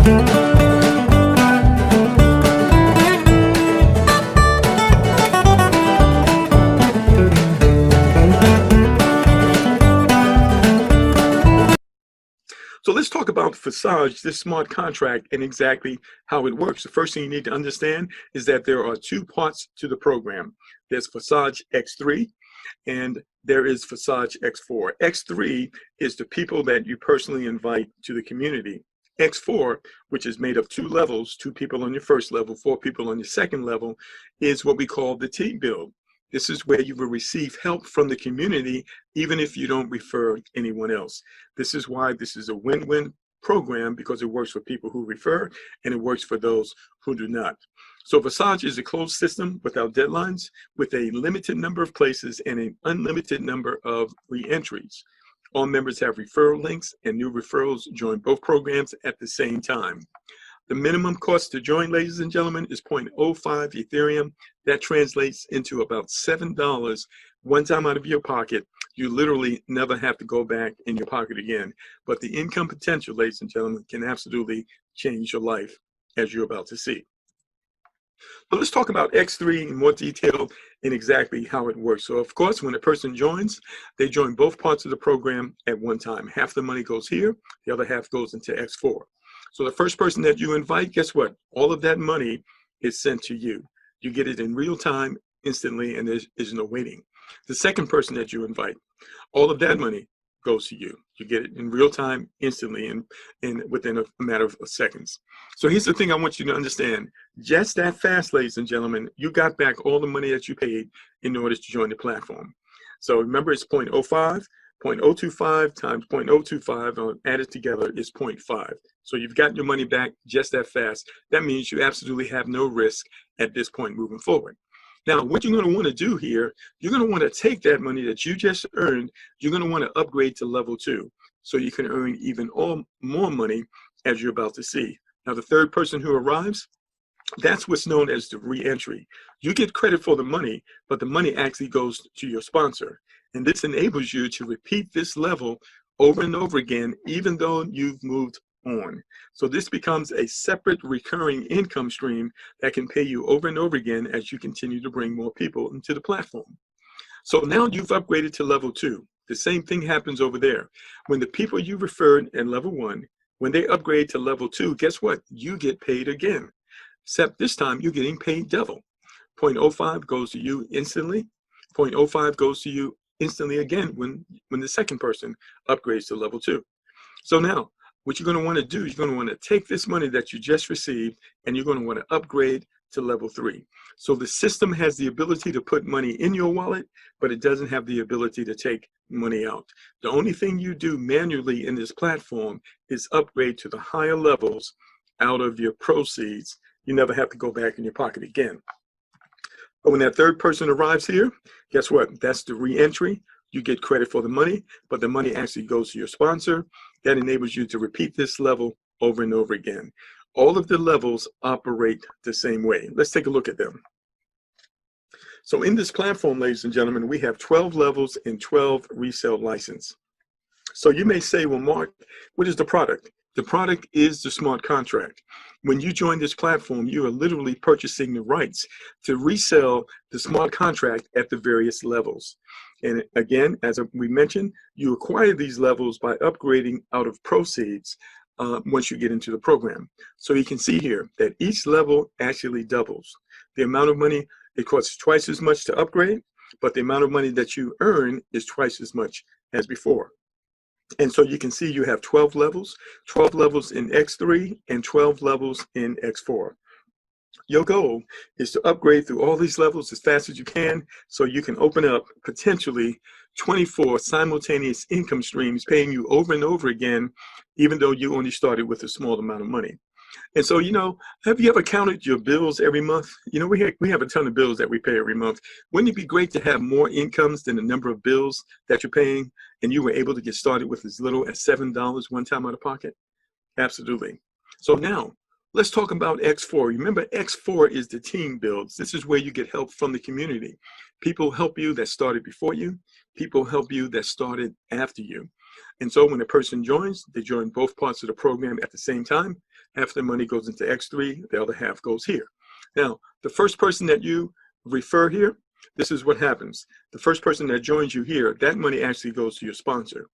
So let's talk about Visage, this smart contract, and exactly how it works. The first thing you need to understand is that there are two parts to the program. There's Visage X3 and there is Visage X4. X3 is the people that you personally invite to the community. X4, which is made of two levels, two people on your first level, four people on your second level, is what we call the team build. This is where you will receive help from the community, even if you don't refer anyone else. This is why this is a win-win program, because it works for people who refer and it works for those who do not. So Visage is a closed system without deadlines, with a limited number of places and an unlimited number of re-entries. All members have referral links, and new referrals join both programs at the same time. The minimum cost to join, ladies and gentlemen, is 0.05 Ethereum. That translates into about $7 one time out of your pocket. You literally never have to go back in your pocket again. But the income potential, ladies and gentlemen, can absolutely change your life, as you're about to see. But let's talk about X3 in more detail and exactly how it works. So of course, when a person joins, they join both parts of the program at one time. Half the money goes here, the other half goes into X4. So the first person that you invite, guess what? All of that money is sent to you. You get it in real time, instantly, and there's no waiting. The second person that you invite, all of that money goes to you. You get it in real time, instantly, and within a matter of seconds. So here's the thing I want you to understand. Just that fast, ladies and gentlemen, you got back all the money that you paid in order to join the platform. So remember, it's 0.05. 0.025 times 0.025 added together is 0.5. So you've got your money back just that fast. That means you absolutely have no risk at this point moving forward. Now, what you're going to want to do here, you're going to want to take that money that you just earned, you're going to want to upgrade to level 2 so you can earn even more money, as you're about to see. Now, the third person who arrives, that's what's known as the re-entry. You get credit for the money, but the money actually goes to your sponsor. And this enables you to repeat this level over and over again, even though you've moved on. So this becomes a separate recurring income stream that can pay you over and over again as you continue to bring more people into the platform. So now you've upgraded to level 2. The same thing happens over there. When the people you referred in level 1, when they upgrade to level 2, guess what? You get paid again. Except this time you're getting paid double. 0.05 goes to you instantly. 0.05 goes to you instantly again when the second person upgrades to level 2. So now what you're going to want to do is you're going to want to take this money that you just received and you're going to want to upgrade to level 3. So the system has the ability to put money in your wallet, but it doesn't have the ability to take money out. The only thing you do manually in this platform is upgrade to the higher levels out of your proceeds. You never have to go back in your pocket again. But when that third person arrives here, guess what? That's the re-entry. You get credit for the money, but the money actually goes to your sponsor. That enables you to repeat this level over and over again. All of the levels operate the same way. Let's take a look at them. So in this platform, ladies and gentlemen, we have 12 levels and 12 resale license. So you may say, well, Mark, what is the product? The product is the smart contract. When you join this platform, you are literally purchasing the rights to resell the smart contract at the various levels. And again, as we mentioned, you acquire these levels by upgrading out of proceeds once you get into the program. So you can see here that each level actually doubles. The amount of money, it costs twice as much to upgrade, but the amount of money that you earn is twice as much as before. And so you can see you have 12 levels in X3 and 12 levels in X4. Your goal is to upgrade through all these levels as fast as you can so you can open up potentially 24 simultaneous income streams paying you over and over again, even though you only started with a small amount of money. And so, have you ever counted your bills every month? We have a ton of bills that we pay every month. Wouldn't it be great to have more incomes than the number of bills that you're paying, and you were able to get started with as little as $7 one time out of pocket? Absolutely. So now, let's talk about X4. Remember, X4 is the team builds. This is where you get help from the community. People help you that started before you. People help you that started after you. And so when a person joins, they join both parts of the program at the same time. half the money goes into X3, the other half goes here. Now, the first person that you refer here, this is what happens. The first person that joins you here, that money actually goes to your sponsor,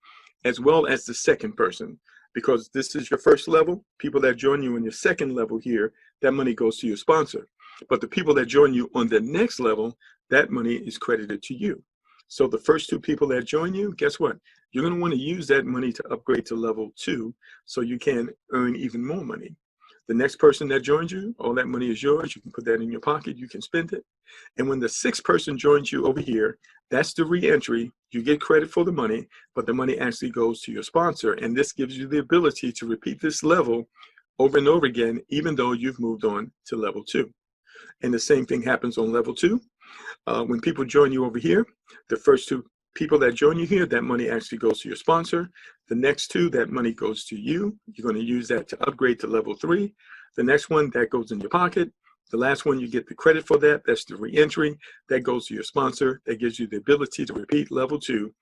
as well as the second person. Because this is your first level, people that join you in your second level here, that money goes to your sponsor. But the people that join you on the next level, that money is credited to you. So the first two people that join you, guess what? You're going to want to use that money to upgrade to level 2 so you can earn even more money. The next person that joins you, all that money is yours. You can put that in your pocket. You can spend it. And when the sixth person joins you over here, that's the re-entry. You get credit for the money, but the money actually goes to your sponsor. And this gives you the ability to repeat this level over and over again, even though you've moved on to level 2. And the same thing happens on level 2. When people join you over here, the first two people that join you here, that money actually goes to your sponsor. The next two, that money goes to you. You're going to use that to upgrade to level 3. The next one, that goes in your pocket. The last one, you get the credit for that. That's the re-entry. That goes to your sponsor. That gives you the ability to repeat level 2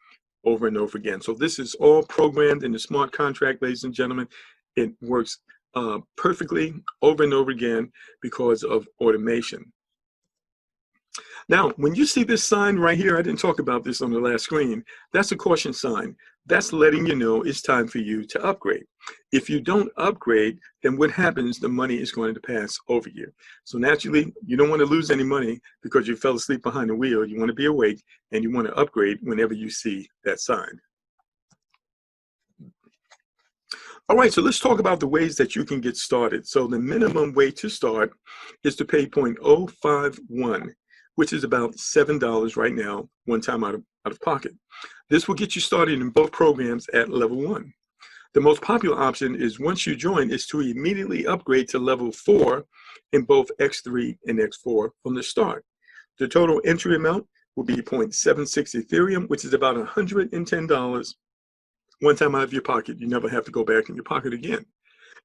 over and over again. So this is all programmed in the smart contract, ladies and gentlemen. It works perfectly over and over again because of automation. Now, when you see this sign right here, I didn't talk about this on the last screen, that's a caution sign. That's letting you know it's time for you to upgrade. If you don't upgrade, then what happens? The money is going to pass over you. So naturally, you don't want to lose any money because you fell asleep behind the wheel. You want to be awake and you want to upgrade whenever you see that sign. All right, so let's talk about the ways that you can get started. So the minimum way to start is to pay 0.051, which is about $7 right now, one time out of pocket. This will get you started in both programs at level 1. The most popular option is once you join is to immediately upgrade to level 4 in both X3 and X4 from the start. The total entry amount will be 0.76 Ethereum, which is about $110 one time out of your pocket. You never have to go back in your pocket again.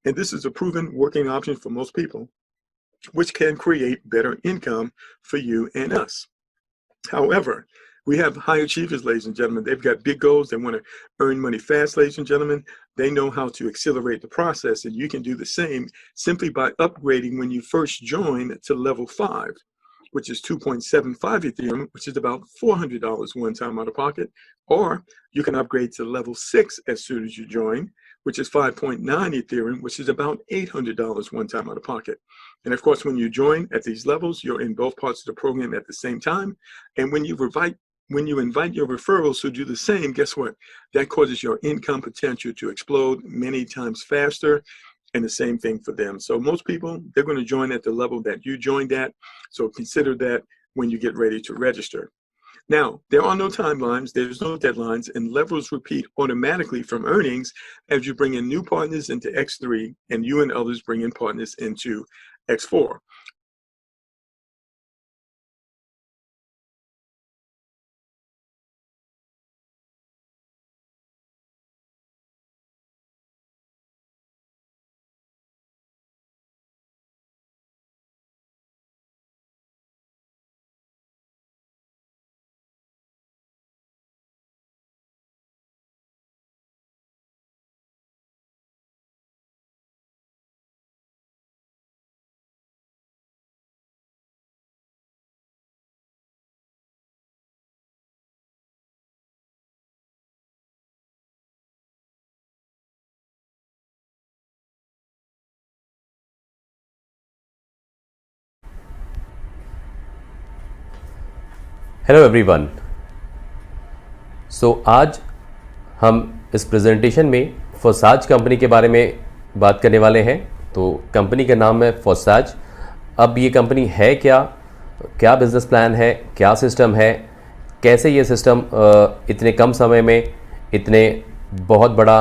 And this is a proven working option for most people, which can create better income for you and us. However, we have high achievers, ladies and gentlemen. They've got big goals. They want to earn money fast, ladies and gentlemen. They know how to accelerate the process, and you can do the same simply by upgrading when you first join to level 5, which is 2.75 Ethereum, which is about $400 one time out of pocket. Or you can upgrade to level 6 as soon as you join, which is 5.9 Ethereum, which is about $800 one time out of pocket. And of course, when you join at these levels, you're in both parts of the program at the same time. And when you invite your referrals to do the same, guess what? That causes your income potential to explode many times faster. And the same thing for them. So most people, they're going to join at the level that you joined at. So consider that when you get ready to register. Now, there are no timelines, there's no deadlines, and levels repeat automatically from earnings as you bring in new partners into X3 and you and others bring in partners into X4. Hello everyone. So आज हम इस presentation में फोसाज company के बारे में बात करने वाले हैं। तो कंपनी का नाम है फोसाज। अब ये कंपनी है क्या, क्या बिज़नेस प्लान है, क्या सिस्टम है, कैसे ये सिस्टम इतने कम समय में इतने बहुत बड़ा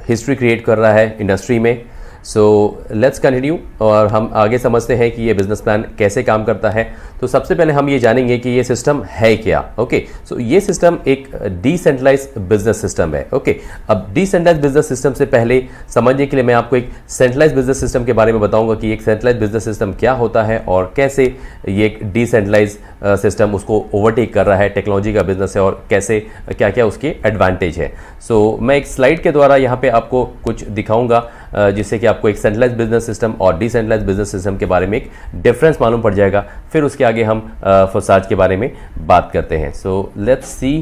हिस्ट्री क्रिएट कर रहा है इंडस्ट्री में। सो लेट्स कंटिन्यू और हम आगे समझते हैं कि ये बिज़नेस प्लान कैसे काम करता है। तो सबसे पहले हम ये जानेंगे कि ये सिस्टम है क्या। ओके, सो ये सिस्टम एक डिसेंट्रलाइज बिजनेस सिस्टम है। ओके, अब डिसेंट्रलाइज बिजनेस सिस्टम से पहले समझने के लिए मैं आपको एक सेंट्रलाइज बिजनेस सिस्टम के बारे में बताऊंगा कि एक सेंट्रलाइज बिजनेस सिस्टम क्या होता है और कैसे ये एक डिसेंट्रलाइज सिस्टम उसको ओवरटेक कर रहा है। टेक्नोलॉजी का बिजनेस है और कैसे क्या क्या उसके एडवांटेज है। सो मैं एक स्लाइड के द्वारा यहाँ पे आपको कुछ दिखाऊंगा जिससे कि आपको एक सेंट्रलाइज बिजनेस सिस्टम और डिसेंट्रलाइज बिजनेस सिस्टम के बारे में एक डिफरेंस मालूम पड़ जाएगा। फिर उसके आगे हम फोसाज के बारे में बात करते हैं। So let's see.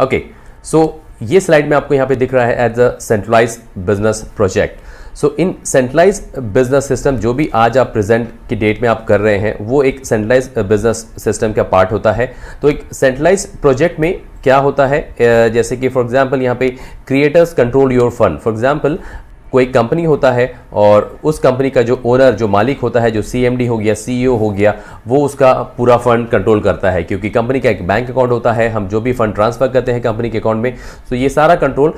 ओके, सो ये स्लाइड में आपको यहाँ पे दिख रहा है as a centralize business project. So in centralize business system जो भी आज आप प्रेजेंट की डेट में आप कर रहे हैं वो एक सेंट्रलाइज बिजनेस सिस्टम का पार्ट होता है। तो एक सेंट्रलाइज प्रोजेक्ट में क्या होता है, जैसे कि फॉर एग्जांपल यहाँ पे creators control your fund. For example कोई कंपनी होता है और उस कंपनी का जो ओनर, जो मालिक होता है, जो सीएमडी हो गया, सीईओ हो गया, वो उसका पूरा फंड कंट्रोल करता है, क्योंकि कंपनी का एक बैंक अकाउंट होता है। हम जो भी फंड ट्रांसफर करते हैं कंपनी के अकाउंट में, तो ये सारा कंट्रोल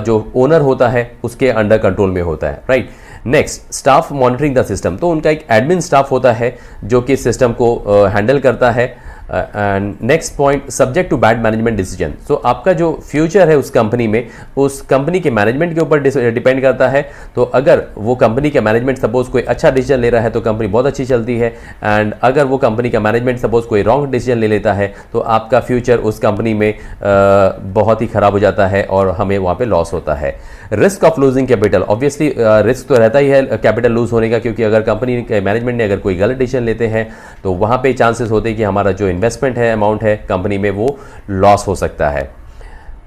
जो ओनर होता है उसके अंडर कंट्रोल में होता है, right. Next, staff monitoring the system. तो उनका एक एडमिन स्टाफ होता है जो कि सिस्टम को हैंडल करता है। And next point, subject to bad management decision. So आपका जो फ्यूचर है उस कंपनी में, उस कंपनी के मैनेजमेंट के ऊपर डिपेंड करता है। तो अगर वो कंपनी का मैनेजमेंट सपोज कोई अच्छा डिसीजन ले रहा है तो कंपनी बहुत अच्छी चलती है, एंड अगर वो कंपनी का मैनेजमेंट सपोज कोई रॉन्ग डिसीजन ले लेता है तो आपका फ्यूचर उस कंपनी में बहुत ही खराब हो जाता है और हमें वहाँ पे लॉस होता है। Risk of losing capital, obviously risk तो रहता ही है कैपिटल लूज होने का, क्योंकि अगर कंपनी के मैनेजमेंट ने अगर कोई गलत डिसीजन लेते हैं तो वहाँ पे चांसेस होते हैं कि हमारा जो इन्वेस्टमेंट है, अमाउंट है कंपनी में, वो लॉस हो सकता है।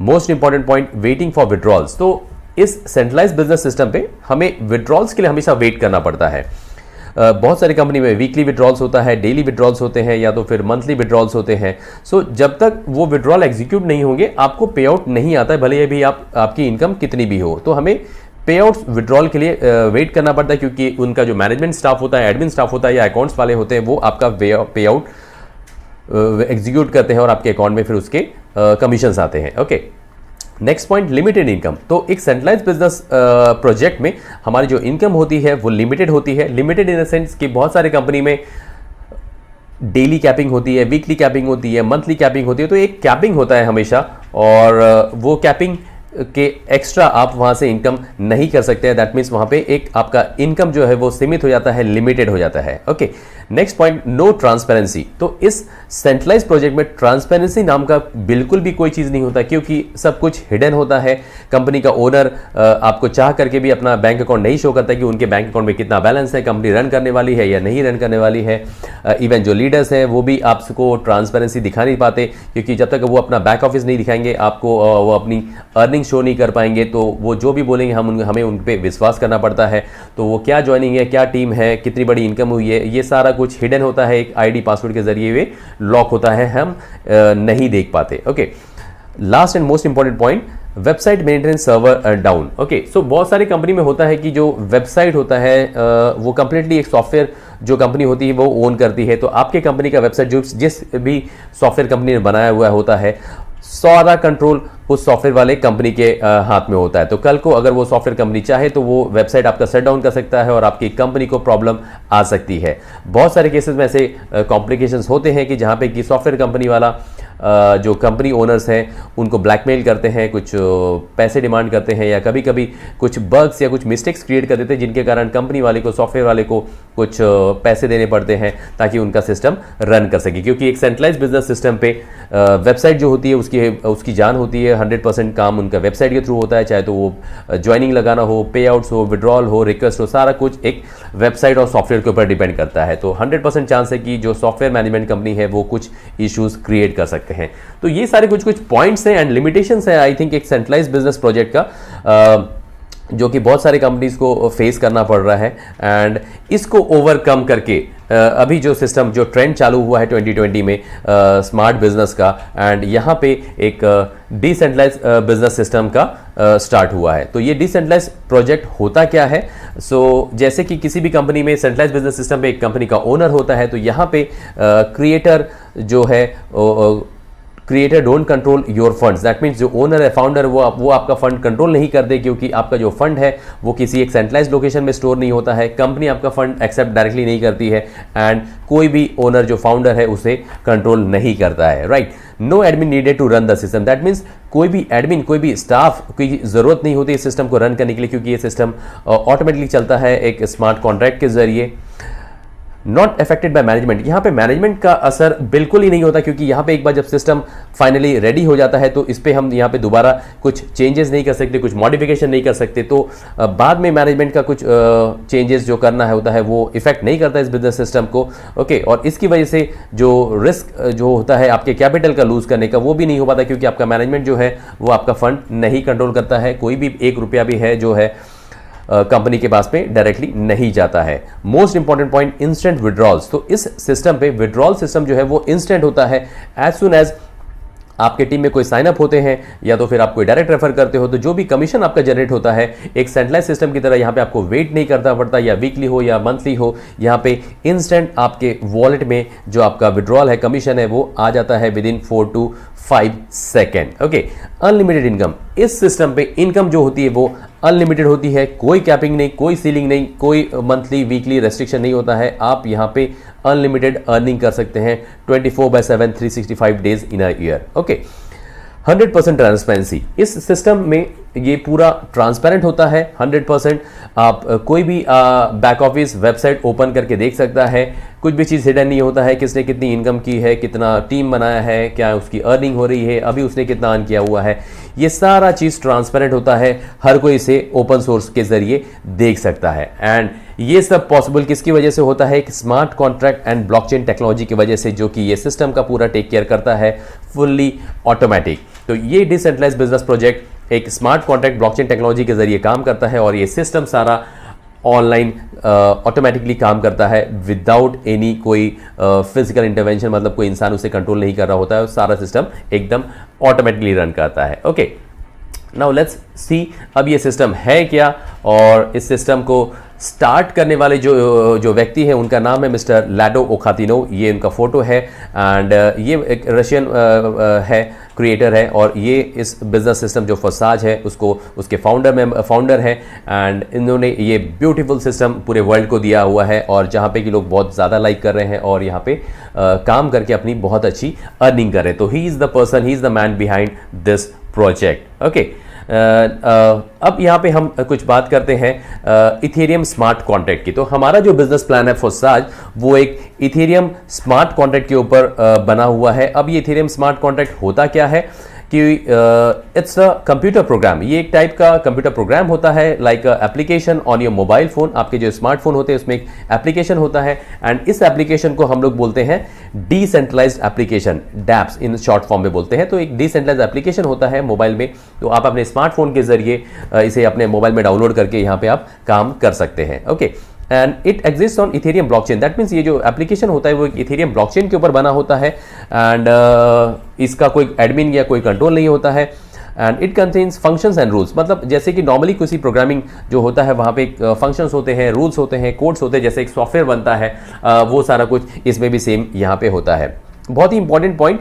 Most important point, waiting for withdrawals. तो इस सेंट्रलाइज बिजनेस सिस्टम पे हमें विड्रॉल्स के लिए हमेशा वेट करना पड़ता है। बहुत सारी कंपनी में वीकली विड्रॉल्स होता है, डेली विड्रॉल्स होते हैं, या तो फिर मंथली विड्रॉल्स होते हैं। सो जब तक वो विड्रॉल एग्जीक्यूट नहीं होंगे आपको पे आउट नहीं आता है, भले ये भी आपकी इनकम कितनी भी हो। तो हमें पे आउट विड्रॉल के लिए वेट करना पड़ता है, क्योंकि उनका जो मैनेजमेंट स्टाफ होता है, एडमिन स्टाफ होता है या अकाउंट्स वाले होते हैं, वो आपका पे आउट एग्जीक्यूट करते हैं और आपके अकाउंट में फिर उसके कमीशंस आते हैं। Okay, next point, limited income. तो एक सेंट्रलाइज बिजनेस प्रोजेक्ट में हमारी जो इनकम होती है वो लिमिटेड होती है। लिमिटेड इन द सेंस कि बहुत सारे कंपनी में डेली कैपिंग होती है, वीकली कैपिंग होती है, मंथली कैपिंग होती है। तो एक कैपिंग होता है हमेशा, और वो कैपिंग के एक्स्ट्रा आप वहां से इनकम नहीं कर सकते हैं। दैट मीन्स वहां पे एक आपका इनकम जो है वो सीमित हो जाता है, लिमिटेड हो जाता है। Okay, next point, no transparency. तो इस सेंट्रलाइज प्रोजेक्ट में ट्रांसपेरेंसी नाम का बिल्कुल भी कोई चीज नहीं होता, क्योंकि सब कुछ हिडन होता है। कंपनी का ओनर आपको चाह करके भी अपना बैंक अकाउंट नहीं शो करता कि उनके बैंक अकाउंट में कितना बैलेंस है, कंपनी रन करने वाली है या नहीं रन करने वाली है। इवन जो लीडर्स हैं वो भी आपको ट्रांसपेरेंसी दिखा नहीं पाते, क्योंकि जब तक वो अपना बैक ऑफिस नहीं दिखाएंगे आपको, वो अपनी अर्निंग शो नहीं कर पाएंगे, तो वो जो भी बोलेंगे हमें उन पे विश्वास करना पड़ता है। तो वो क्या ज्वाइनिंग है, क्या टीम है, कितनी बड़ी इनकम हुई है, ये सारा कुछ हिडन होता है। एक आईडी पासवर्ड के जरिए वे लॉक होता है, हम नहीं देख पाते। Okay, last and most important point, website maintenance server down. Okay, so बहुत सारी कंपनी में होता है कि जो वेबसाइट होता है वो कंप्लीटली एक सॉफ्टवेयर जो कंपनी होती है वो ओन करती है। तो आपके कंपनी का वेबसाइट जो जिस भी सॉफ्टवेयर कंपनी ने बनाया हुआ होता है, सारा कंट्रोल उस सॉफ्टवेयर वाले कंपनी के हाथ में होता है। तो कल को अगर वो सॉफ्टवेयर कंपनी चाहे तो वो वेबसाइट आपका शट डाउन कर सकता है और आपकी कंपनी को प्रॉब्लम आ सकती है। बहुत सारे केसेस में ऐसे कॉम्प्लिकेशंस होते हैं कि जहाँ पे कि सॉफ्टवेयर कंपनी वाला जो कंपनी ओनर्स हैं उनको ब्लैकमेल करते हैं, कुछ पैसे डिमांड करते हैं, या कभी कभी कुछ बग्स या कुछ मिस्टेक्स क्रिएट कर देते हैं, जिनके कारण कंपनी वाले को, सॉफ्टवेयर वाले को कुछ पैसे देने पड़ते हैं ताकि उनका सिस्टम रन कर सके। क्योंकि एक सेंट्रलाइज बिजनेस सिस्टम पे वेबसाइट जो होती है उसकी जान होती है। 100% काम उनका वेबसाइट के थ्रू होता है, चाहे तो वो ज्वाइनिंग लगाना हो, पे आउट्स हो, विड्रॉल हो, रिक्वेस्ट हो, सारा कुछ एक वेबसाइट और सॉफ्टवेयर के ऊपर डिपेंड करता है। तो 100% चांस है कि जो सॉफ्टवेयर मैनेजमेंट कंपनी है वो कुछ इश्यूज क्रिएट कर सकते हैं। तो ये सारे कुछ पॉइंट्स हैं एंड लिमिटेशंस है आई थिंक एक सेंट्रलाइज बिजनेस प्रोजेक्ट का, जो कि बहुत सारे कंपनीज को फेस करना पड़ रहा है। एंड इसको ओवरकम करके अभी जो सिस्टम, जो ट्रेंड चालू हुआ है 2020 में स्मार्ट बिजनेस का, एंड यहाँ पे एक डिसेंट्रलाइज बिजनेस सिस्टम का स्टार्ट हुआ है। तो ये डिसेंट्रलाइज प्रोजेक्ट होता क्या है? जैसे कि किसी भी कंपनी में सेंट्रलाइज बिजनेस सिस्टम पे एक कंपनी का ओनर होता है, तो यहाँ पे क्रिएटर जो है, creator don't control your funds. That means जो ओनर है, फाउंडर, वो आपका फंड कंट्रोल नहीं कर दे, क्योंकि आपका जो फंड है वो किसी एक सेंट्रलाइज लोकेशन में स्टोर नहीं होता है। कंपनी आपका फंड एक्सेप्ट डायरेक्टली नहीं करती है, एंड कोई भी ओनर जो फाउंडर है उसे कंट्रोल नहीं करता है, right. No admin needed to run the system. That means कोई भी एडमिन, कोई भी स्टाफ की जरूरत नहीं होती इस सिस्टम को रन करने के लिए, क्योंकि ये सिस्टम ऑटोमेटिकली चलता है एक स्मार्ट कॉन्ट्रैक्ट के जरिए। नॉट अफेक्टेड बाय मैनेजमेंट, यहाँ पे मैनेजमेंट का असर बिल्कुल ही नहीं होता, क्योंकि यहाँ पे एक बार जब सिस्टम फाइनली रेडी हो जाता है तो इस पर हम यहाँ पे दोबारा कुछ चेंजेस नहीं कर सकते, कुछ मॉडिफिकेशन नहीं कर सकते। तो बाद में मैनेजमेंट का कुछ चेंजेस जो करना है होता है वो इफेक्ट नहीं करता इस बिजनेस सिस्टम को। ओके, और इसकी वजह से जो रिस्क जो होता है आपके कैपिटल का लूज करने का, वो भी नहीं हो पाता, क्योंकि आपका मैनेजमेंट जो है वो आपका फंड नहीं कंट्रोल करता है। कोई भी 1 रुपया भी है जो है कंपनी के पास में डायरेक्टली नहीं जाता है। Most important point, instant withdrawals. तो इस सिस्टम पे विड्रॉल सिस्टम जो है वो इंस्टेंट होता है। एज सुन एज आपके टीम में कोई साइन अप होते हैं या तो फिर आप कोई डायरेक्ट रेफर करते हो, तो जो भी कमीशन आपका जनरेट होता है एक सेंट्रलाइज सिस्टम की तरह यहाँ पे आपको वेट नहीं करना पड़ता, या वीकली हो या मंथली हो, यहाँ पे इंस्टेंट आपके वॉलेट में जो आपका विड्रॉल है, कमीशन है, वो आ जाता है with in 4 to 5 second. Okay, unlimited income. इस सिस्टम पे इनकम जो होती है वो अनलिमिटेड होती है, कोई कैपिंग नहीं, कोई सीलिंग नहीं, कोई मंथली वीकली रेस्ट्रिक्शन नहीं होता है। आप यहाँ पे अनलिमिटेड अर्निंग कर सकते हैं 24/7 365 days in a year. Okay, 100% transparency. इस सिस्टम में ये पूरा ट्रांसपेरेंट होता है 100%। आप कोई भी बैक ऑफिस वेबसाइट ओपन करके देख सकता है, कुछ भी चीज़ हिडन नहीं होता है, किसने कितनी इनकम की है, कितना टीम बनाया है, क्या उसकी अर्निंग हो रही है, अभी उसने कितना अर्न किया हुआ है, ये सारा चीज़ ट्रांसपेरेंट होता है। हर कोई इसे ओपन सोर्स के जरिए देख सकता है। एंड ये सब पॉसिबल किसकी वजह से होता है? एक smart contract and blockchain technology की वजह से, जो कि ये सिस्टम का पूरा टेक केयर करता है, फुल्ली ऑटोमेटिक। तो ये डिसेंट्रलाइज्ड बिजनेस प्रोजेक्ट एक स्मार्ट कॉन्ट्रैक्ट ब्लॉकचेन टेक्नोलॉजी के जरिए काम करता है, और ये सिस्टम सारा ऑनलाइन ऑटोमेटिकली काम करता है विदाउट एनी कोई फिजिकल इंटरवेंशन, मतलब कोई इंसान उसे कंट्रोल नहीं कर रहा होता है, सारा सिस्टम एकदम ऑटोमेटिकली रन करता है। ओके, नाउ लेट्स सी अब ये सिस्टम है क्या, और इस सिस्टम को स्टार्ट करने वाले जो व्यक्ति हैं उनका नाम है मिस्टर लाडो ओखातिनो। ये उनका फोटो है, एंड ये एक रशियन है, क्रिएटर है, और ये इस बिजनेस सिस्टम जो फसाज है उसको उसके फाउंडर है। एंड इन्होंने ये ब्यूटीफुल सिस्टम पूरे वर्ल्ड को दिया हुआ है, और जहाँ पे कि लोग बहुत ज़्यादा लाइक कर रहे हैं और यहाँ पे काम करके अपनी बहुत अच्छी अर्निंग कर रहे हैं। तो he is the person, he is the man behind this project. Okay, अब यहाँ पे हम कुछ बात करते हैं इथेरियम स्मार्ट कॉन्ट्रैक्ट की। तो हमारा जो बिजनेस प्लान है फसाज, वो एक इथेरियम स्मार्ट कॉन्ट्रैक्ट के ऊपर बना हुआ है। अब ये इथेरियम स्मार्ट कॉन्ट्रैक्ट होता क्या है कि इट्स अ कंप्यूटर प्रोग्राम। ये एक टाइप का कंप्यूटर प्रोग्राम होता है, like application on your mobile phone. आपके जो स्मार्टफोन होते हैं उसमें एक एप्लीकेशन होता है, एंड इस एप्लीकेशन को हम लोग बोलते हैं decentralized application, dapps in short form में बोलते हैं। तो एक डिसेंट्रलाइज्ड एप्लीकेशन होता है मोबाइल में, तो आप अपने स्मार्टफोन के जरिए इसे अपने मोबाइल में डाउनलोड करके यहाँ पे आप काम कर सकते हैं। Okay, and it exist on Ethereum blockchain. That means ये जो एप्लीकेशन होता है वो इथेरियम ब्लॉकचेन के ऊपर बना होता है, एंड इसका कोई एडमिन या कोई कंट्रोल नहीं होता है। And it contains functions and rules, मतलब जैसे कि नॉर्मली किसी प्रोग्रामिंग जो होता है वहाँ पे फंक्शंस होते हैं, रूल्स होते हैं, कोड्स होते हैं, जैसे एक सॉफ्टवेयर बनता है, वो सारा कुछ इसमें भी सेम यहाँ पे होता है। बहुत ही important point,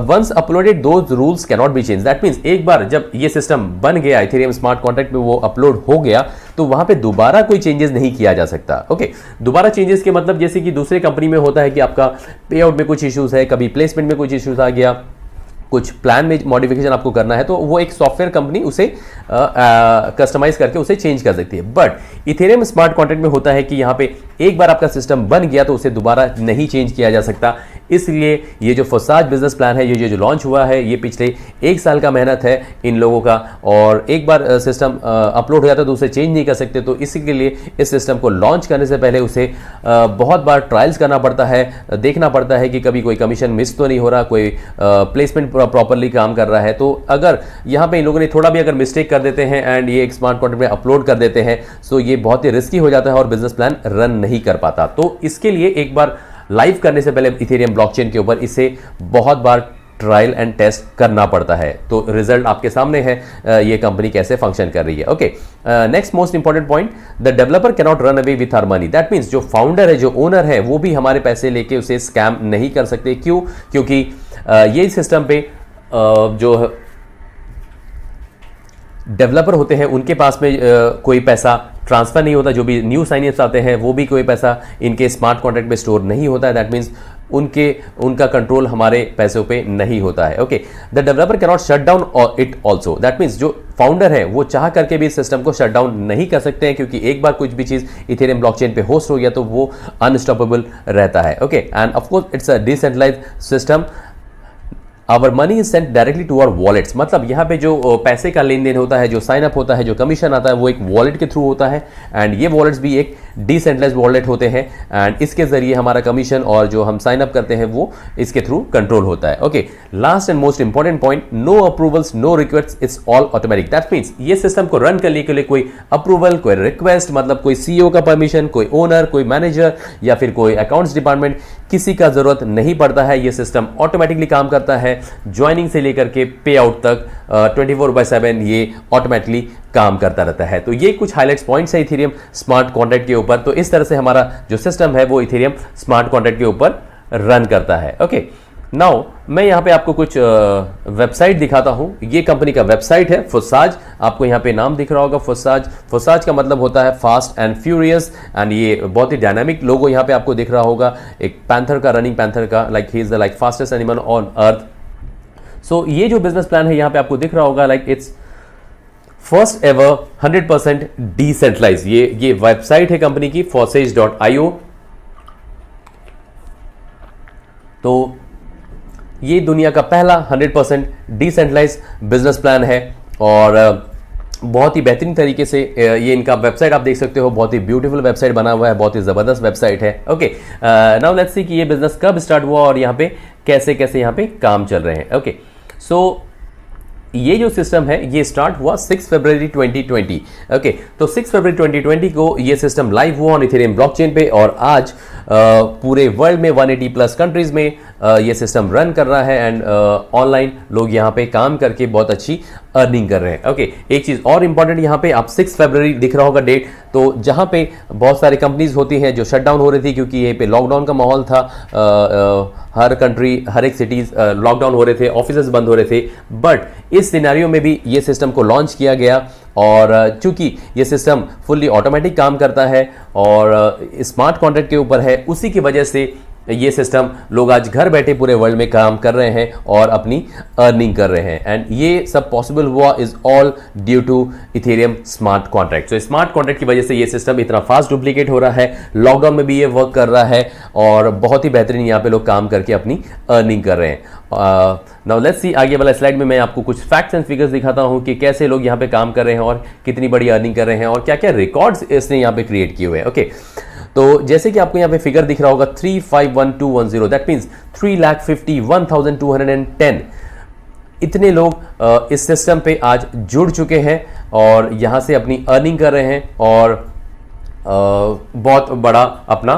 once uploaded those rules cannot be change. That means एक बार जब ये सिस्टम बन गया, इथेरियम स्मार्ट कॉन्ट्रैक्ट में वो अपलोड हो गया, तो वहां पे दोबारा कोई चेंजेस नहीं किया जा सकता। ओके, दोबारा चेंजेस के मतलब जैसे कि दूसरे कंपनी में होता है कि आपका पे आउट में कुछ इश्यूज है, कभी प्लेसमेंट में कुछ इश्यूज आ गया, कुछ प्लान में मॉडिफिकेशन आपको करना है, तो वो एक सॉफ्टवेयर कंपनी उसे कस्टमाइज करके उसे चेंज कर सकती है। बट इथेरियम स्मार्ट कॉन्ट्रैक्ट में होता है कि यहाँ पे एक बार आपका सिस्टम बन गया तो उसे दोबारा नहीं चेंज किया जा सकता। इसलिए ये जो फसाज बिजनेस प्लान है, ये जो लॉन्च हुआ है, ये पिछले 1 साल का मेहनत है इन लोगों का, और एक बार सिस्टम अपलोड हो जाता है तो उसे चेंज नहीं कर सकते। तो इसी के लिए इस सिस्टम को लॉन्च करने से पहले उसे बहुत बार ट्रायल्स करना पड़ता है, देखना पड़ता है कि कभी कोई कमीशन मिस तो नहीं हो रहा, कोई प्लेसमेंट प्रॉपरली काम कर रहा है। तो अगर यहाँ पे इन लोगों ने थोड़ा भी अगर मिस्टेक कर देते हैं एंड ये एक स्मार्ट कॉन्ट्रैक्ट में अपलोड कर देते हैं, तो ये बहुत ही रिस्की हो जाता है और बिजनेस प्लान रन नहीं कर पाता। तो इसके लिए एक बार लाइव करने से पहले इथेरियम ब्लॉकचेन के ऊपर इसे बहुत बार ट्रायल एंड टेस्ट करना पड़ता है। तो रिजल्ट आपके सामने है, ये कंपनी कैसे फंक्शन कर रही है। Okay, next most important point, the developer can not run away with our money. That means जो फाउंडर है, जो ओनर है, वो भी हमारे पैसे लेके उसे स्कैम नहीं कर सकते। क्यों? क्योंकि ये सिस्टम पे जो डेवलपर होते हैं उनके पास में कोई पैसा ट्रांसफर नहीं होता। जो भी न्यू साइनअप्स आते हैं वो भी कोई पैसा इनके स्मार्ट कॉन्ट्रैक्ट में स्टोर नहीं होता है। दैट मीन्स उनका कंट्रोल हमारे पैसों पे नहीं होता है। Okay, the developer can not shut down it also. That means जो फाउंडर हैं वो चाह करके भी इस सिस्टम को शट डाउन नहीं कर सकते हैं, क्योंकि एक बार कुछ भी चीज़ इथेरियम ब्लॉकचेन पे होस्ट हो गया तो वो अनस्टॉपेबल रहता है। Okay, and of course it's a decentralized system. Our money is sent directly to our wallets, मतलब यहाँ पे जो पैसे का लेन देन होता है, जो साइन अप होता है, जो कमीशन आता है, वो एक वॉलेट के थ्रू होता है। एंड ये वॉलेट्स भी एक डिसेंट्रलाइज्ड वॉलेट होते हैं, एंड इसके जरिए हमारा कमीशन और जो हम साइन अप करते हैं वो इसके थ्रू कंट्रोल होता है। Okay, last and most important point, no approvals, no request, it's all automatic. That means ये सिस्टम को रन करने के लिए कोई अप्रूवल, कोई रिक्वेस्ट, मतलब कोई सीईओ का परमिशन, कोई ओनर, कोई मैनेजर या फिर कोई अकाउंट्स डिपार्टमेंट, किसी का जरूरत नहीं पड़ता है। ये सिस्टम ऑटोमेटिकली काम करता है, ज्वाइनिंग से लेकर के पे आउट तक 24/7 ये ऑटोमेटिकली काम करता रहता है। तो ये कुछ हाईलाइट्स पॉइंट्स है इथेरियम स्मार्ट कॉन्ट्रैक्ट के ऊपर। तो इस तरह से हमारा जो सिस्टम है वो इथेरियम स्मार्ट कॉन्ट्रैक्ट के ऊपर रन करता है। ओके, नाउ मैं यहाँ पे आपको कुछ वेबसाइट दिखाता हूँ। ये कंपनी का वेबसाइट है फुसाज, आपको यहाँ पे नाम दिख रहा होगा फुसाज। फुसाज का मतलब होता है फास्ट एंड फ्यूरियस, एंड ये बहुत ही डायनामिक लोगो यहाँ पे आपको दिख रहा होगा, एक पैंथर का, रनिंग पैंथर का, like he is the like fastest animal on earth. So ये जो बिजनेस प्लान है यहाँ पे आपको दिख रहा होगा, like it's first ever 100% decentralize. ये वेबसाइट है कंपनी की fosage.io। तो ये दुनिया का पहला 100% डिसेंट्रलाइज बिजनेस प्लान है, और बहुत ही बेहतरीन तरीके से ये इनका वेबसाइट आप देख सकते हो, बहुत ही ब्यूटीफुल वेबसाइट बना हुआ है, बहुत ही ज़बरदस्त वेबसाइट है। ओके, नाउ लेट्स सी कि ये बिजनेस कब स्टार्ट हुआ और यहाँ पे कैसे कैसे यहाँ पे काम चल रहे हैं। ओके, सो ये जो सिस्टम है ये स्टार्ट हुआ 6 फरवरी 2020। ओके, तो 6 फरवरी 2020 को ये सिस्टम लाइव हुआ ऑन इथेरियम ब्लॉकचेन पे, और आज पूरे वर्ल्ड में 180 प्लस कंट्रीज में ये सिस्टम रन कर रहा है, एंड ऑनलाइन लोग यहाँ पे काम करके बहुत अच्छी अर्निंग कर रहे हैं। ओके, एक चीज़ और इंपॉर्टेंट, यहाँ पे आप 6 फरवरी दिख रहा होगा डेट, तो जहाँ पे बहुत सारी कंपनीज होती हैं जो शट डाउन हो रही थी, क्योंकि ये पे लॉकडाउन का माहौल था, हर कंट्री, हर एक सिटीज़ लॉकडाउन हो रहे थे, ऑफिसेज बंद हो रहे थे, बट इस सिनेरियो में भी ये सिस्टम को लॉन्च किया गया, और चूंकि ये सिस्टम फुल्ली ऑटोमेटिक काम करता है और स्मार्ट कॉन्ट्रैक्ट के ऊपर है, उसी की वजह से ये सिस्टम लोग आज घर बैठे पूरे वर्ल्ड में काम कर रहे हैं और अपनी अर्निंग कर रहे हैं। एंड ये सब पॉसिबल हुआ is all due to Ethereum smart contract. तो स्मार्ट कॉन्ट्रैक्ट की वजह से ये सिस्टम इतना फास्ट डुप्लीकेट हो रहा है, लॉकडाउन में भी ये वर्क कर रहा है, और बहुत ही बेहतरीन यहाँ पे लोग काम करके अपनी अर्निंग कर रहे हैं। नाउ लेट्स सी, आगे वाला स्लाइड में मैं आपको कुछ फैक्ट्स एंड फिगर्स दिखाता हूँ कि कैसे लोग यहाँ पे काम कर रहे हैं और कितनी बड़ी अर्निंग कर रहे हैं और क्या क्या रिकॉर्ड्स इसने यहाँ पे क्रिएट किए हुए हैं। ओके, तो जैसे कि आपको यहाँ पे फिगर दिख रहा होगा 351210, दैट मीन्स 3,51,210 इतने लोग इस सिस्टम पे आज जुड़ चुके हैं और यहाँ से अपनी अर्निंग कर रहे हैं, और बहुत बड़ा अपना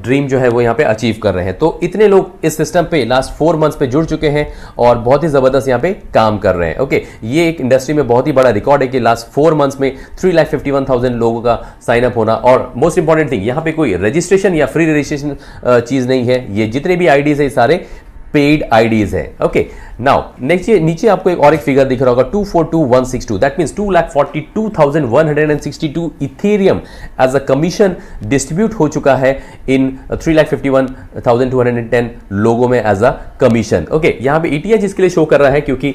ड्रीम जो है वो यहाँ पे अचीव कर रहे हैं। तो इतने लोग इस सिस्टम पे लास्ट 4 मंथ्स पे जुड़ चुके हैं और बहुत ही ज़बरदस्त यहाँ पे काम कर रहे हैं। ओके, ये एक इंडस्ट्री में बहुत ही बड़ा रिकॉर्ड है कि लास्ट 4 मंथ्स में 3,51,000 लोगों का साइन अप होना। और मोस्ट इंपॉर्टेंट थिंग, यहाँ पे कोई रजिस्ट्रेशन या फ्री रजिस्ट्रेशन चीज़ नहीं है, ये जितने भी आईडीज है सारे पेड आईडीज है। ओके, नाउ नीचे आपको एक फिगर दिख रहा होगा 242,162, that means 2,42,162 Ethereum as a commission distribute हो चुका है इन 3,51,210 लोगों में एज अ कमीशन। ओके, यहाँ पे ईटीएच जिसके लिए शो कर रहा है क्योंकि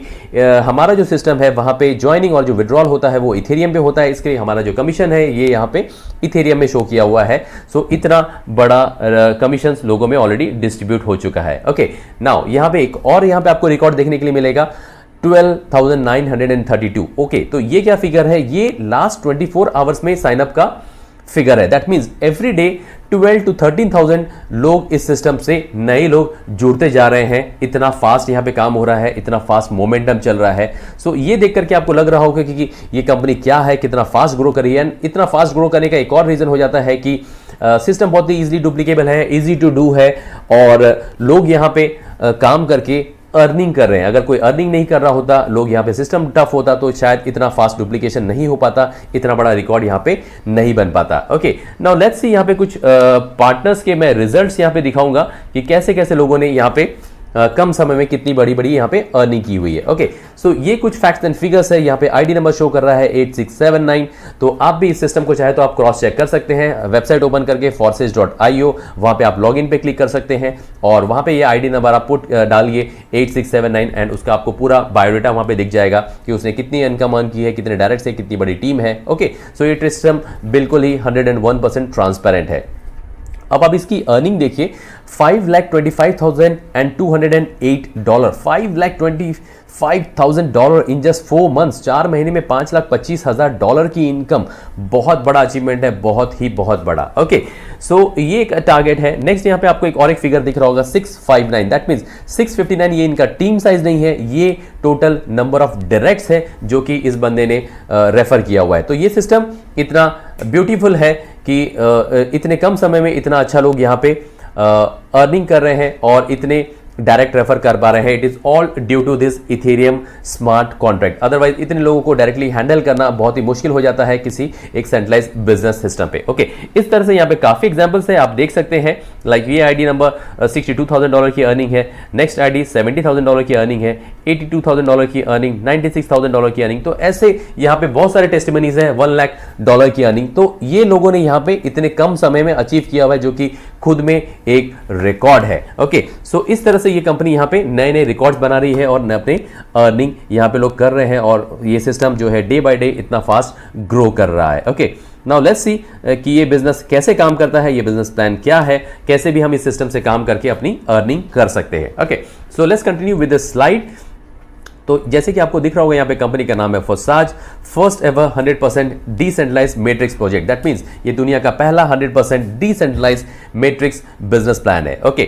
हमारा जो सिस्टम है वहां पे ज्वाइनिंग और जो विड्रॉल होता है वो इथेरियम पे होता है, इसके लिए हमारा जो कमीशन है ये यहाँ पे इथेरियम में शो किया हुआ है। सो इतना बड़ा कमीशन लोगों में ऑलरेडी डिस्ट्रीब्यूट हो चुका है। ओके, नाउ यहाँ पे एक और यहाँ पे आपको रिकॉर्ड देखने के लिए मिलेगा 12,932। ओके, तो ये क्या फिगर है? ये लास्ट 24 आवर्स में साइन अप का फिगर है। That means every day 12 to 13,000 लोग इस सिस्टम से नए लोग जुड़ते जा रहे हैं। इतना फास्ट यहाँ पे काम हो रहा है, इतना फास्ट मोमेंटम चल रहा है। सो ये देख करके आपको लग रहा होगा कि ये कंपनी क्या है, कितना फास्ट ग्रो कर रही है। एंड इतना फास्ट ग्रो करने का एक और रीजन हो जाता है कि सिस्टम बहुत ही इजीली डुप्लीकेबल है, इजी टू डू है, और लोग यहाँ पे काम करके अर्निंग कर रहे हैं। अगर कोई अर्निंग नहीं कर रहा होता, लोग यहाँ पे सिस्टम टफ होता, तो शायद इतना फास्ट डुप्लीकेशन नहीं हो पाता, इतना बड़ा रिकॉर्ड यहाँ पे नहीं बन पाता। ओके, नाउ लेट्स सी, यहाँ पे कुछ पार्टनर्स के मैं रिजल्ट्स यहाँ पे दिखाऊंगा कि कैसे कैसे लोगों ने यहाँ पे कम समय में कितनी बड़ी बड़ी यहाँ पे अर्निंग की हुई है। ओके, सो ये कुछ फैक्ट्स एंड फिगर्स है। यहाँ पे आईडी नंबर शो कर रहा है 8679। तो आप भी इस सिस्टम को चाहे तो आप क्रॉस चेक कर सकते हैं। वेबसाइट ओपन करके forsage.io, वहां पे आप लॉगिन पे क्लिक कर सकते हैं और वहां पे ये आईडी नंबर आप पुट डालिए 8679 एंड उसका आपको पूरा बायोडेटा वहां पे दिख जाएगा कि उसने कितनी इनकम अर्न की है, कितने डायरेक्ट से, कितनी बड़ी टीम है। ओके, सो ये सिस्टम बिल्कुल ही 101% ट्रांसपेरेंट है। अब आप इसकी अर्निंग देखिए, $5,25,208, $5,25,000 इन जस्ट 4 months, 4 महीने में $5,25,000 की इनकम। बहुत बड़ा अचीवमेंट है, बहुत बड़ा। ओके, सो ये एक टारगेट है। नेक्स्ट यहाँ पे आपको एक फिगर दिख रहा होगा 659, दैट मींस 659 ये इनका टीम साइज नहीं है, ये टोटल नंबर ऑफ डायरेक्ट्स है जो कि इस बंदे ने रेफर किया हुआ है। तो ये सिस्टम इतना ब्यूटीफुल है कि इतने कम समय में इतना अच्छा लोग यहाँ पे अर्निंग कर रहे हैं और इतने डायरेक्ट रेफर कर पा रहे हैं। It is all due to this Ethereum smart contract. Otherwise इतने लोगों को डायरेक्टली हैंडल करना बहुत ही मुश्किल हो जाता है किसी एक सेंट्रलाइज बिजनेस सिस्टम पे। ओके, इस तरह से यहाँ पे काफी एग्जांपल्स है, आप देख सकते हैं। लाइक ये आईडी नंबर $62,000 की अर्निंग है, नेक्स्ट आईडी $70,000 की अर्निंग है, $82,000 की अर्निंग, $96,000 की अर्निंग। तो ऐसे यहाँ पे बहुत सारे टेस्टिमनीज हैं, $1 लाख की अर्निंग। तो ये लोगों ने यहाँ पे इतने कम समय में अचीव किया हुआ है जो कि खुद में एक रिकॉर्ड है। ओके, सो इस तरह से ये कंपनी यहाँ पे नए नए रिकॉर्ड्स बना रही है और अपने अर्निंग यहाँ पे लोग कर रहे हैं और ये सिस्टम जो है डे बाय डे इतना फास्ट ग्रो कर रहा है। ओके, नाउ लेट्स सी कि ये बिजनेस कैसे काम करता है, ये बिजनेस प्लान क्या है, कैसे भी हम इस सिस्टम से काम करके अपनी अर्निंग कर सकते हैं। Okay, so let's continue with the slide. तो जैसे कि आपको दिख रहा होगा यहाँ पे कंपनी का नाम है Forsage, first ever 100% decentralised matrix project. That means ये दुनिया का पहला 100% डिसेंट्रलाइज्ड मैट्रिक्स बिजनेस प्लान है। ओके,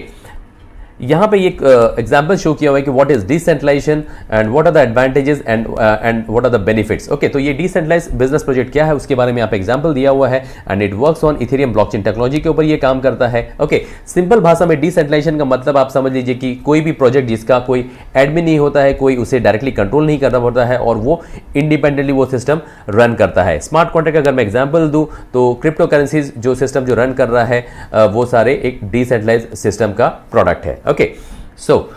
यहाँ पे एक एग्जाम्पल शो किया हुआ है कि what is decentralisation and what are the advantages and what are the benefits. Okay, तो ये डिसेंट्रलाइज्ड बिजनेस प्रोजेक्ट क्या है उसके बारे में यहाँ पे एग्जाम्पल दिया हुआ है and it works on Ethereum blockchain technology के ऊपर ये काम करता है। ओके, सिंपल भाषा में डिसेंट्रलाइजेशन का मतलब आप समझ लीजिए कि कोई भी प्रोजेक्ट जिसका कोई एडमिन नहीं होता है, कोई उसे डायरेक्टली कंट्रोल नहीं करना पड़ता है और वो इंडिपेंडेंटली वो सिस्टम रन करता है। स्मार्ट कॉन्ट्रैक्ट अगर मैं एग्जाम्पल दूं तो क्रिप्टो करेंसीज जो सिस्टम जो रन कर रहा है वो सारे एक डिसेंट्रलाइज्ड सिस्टम का प्रोडक्ट है। Okay, so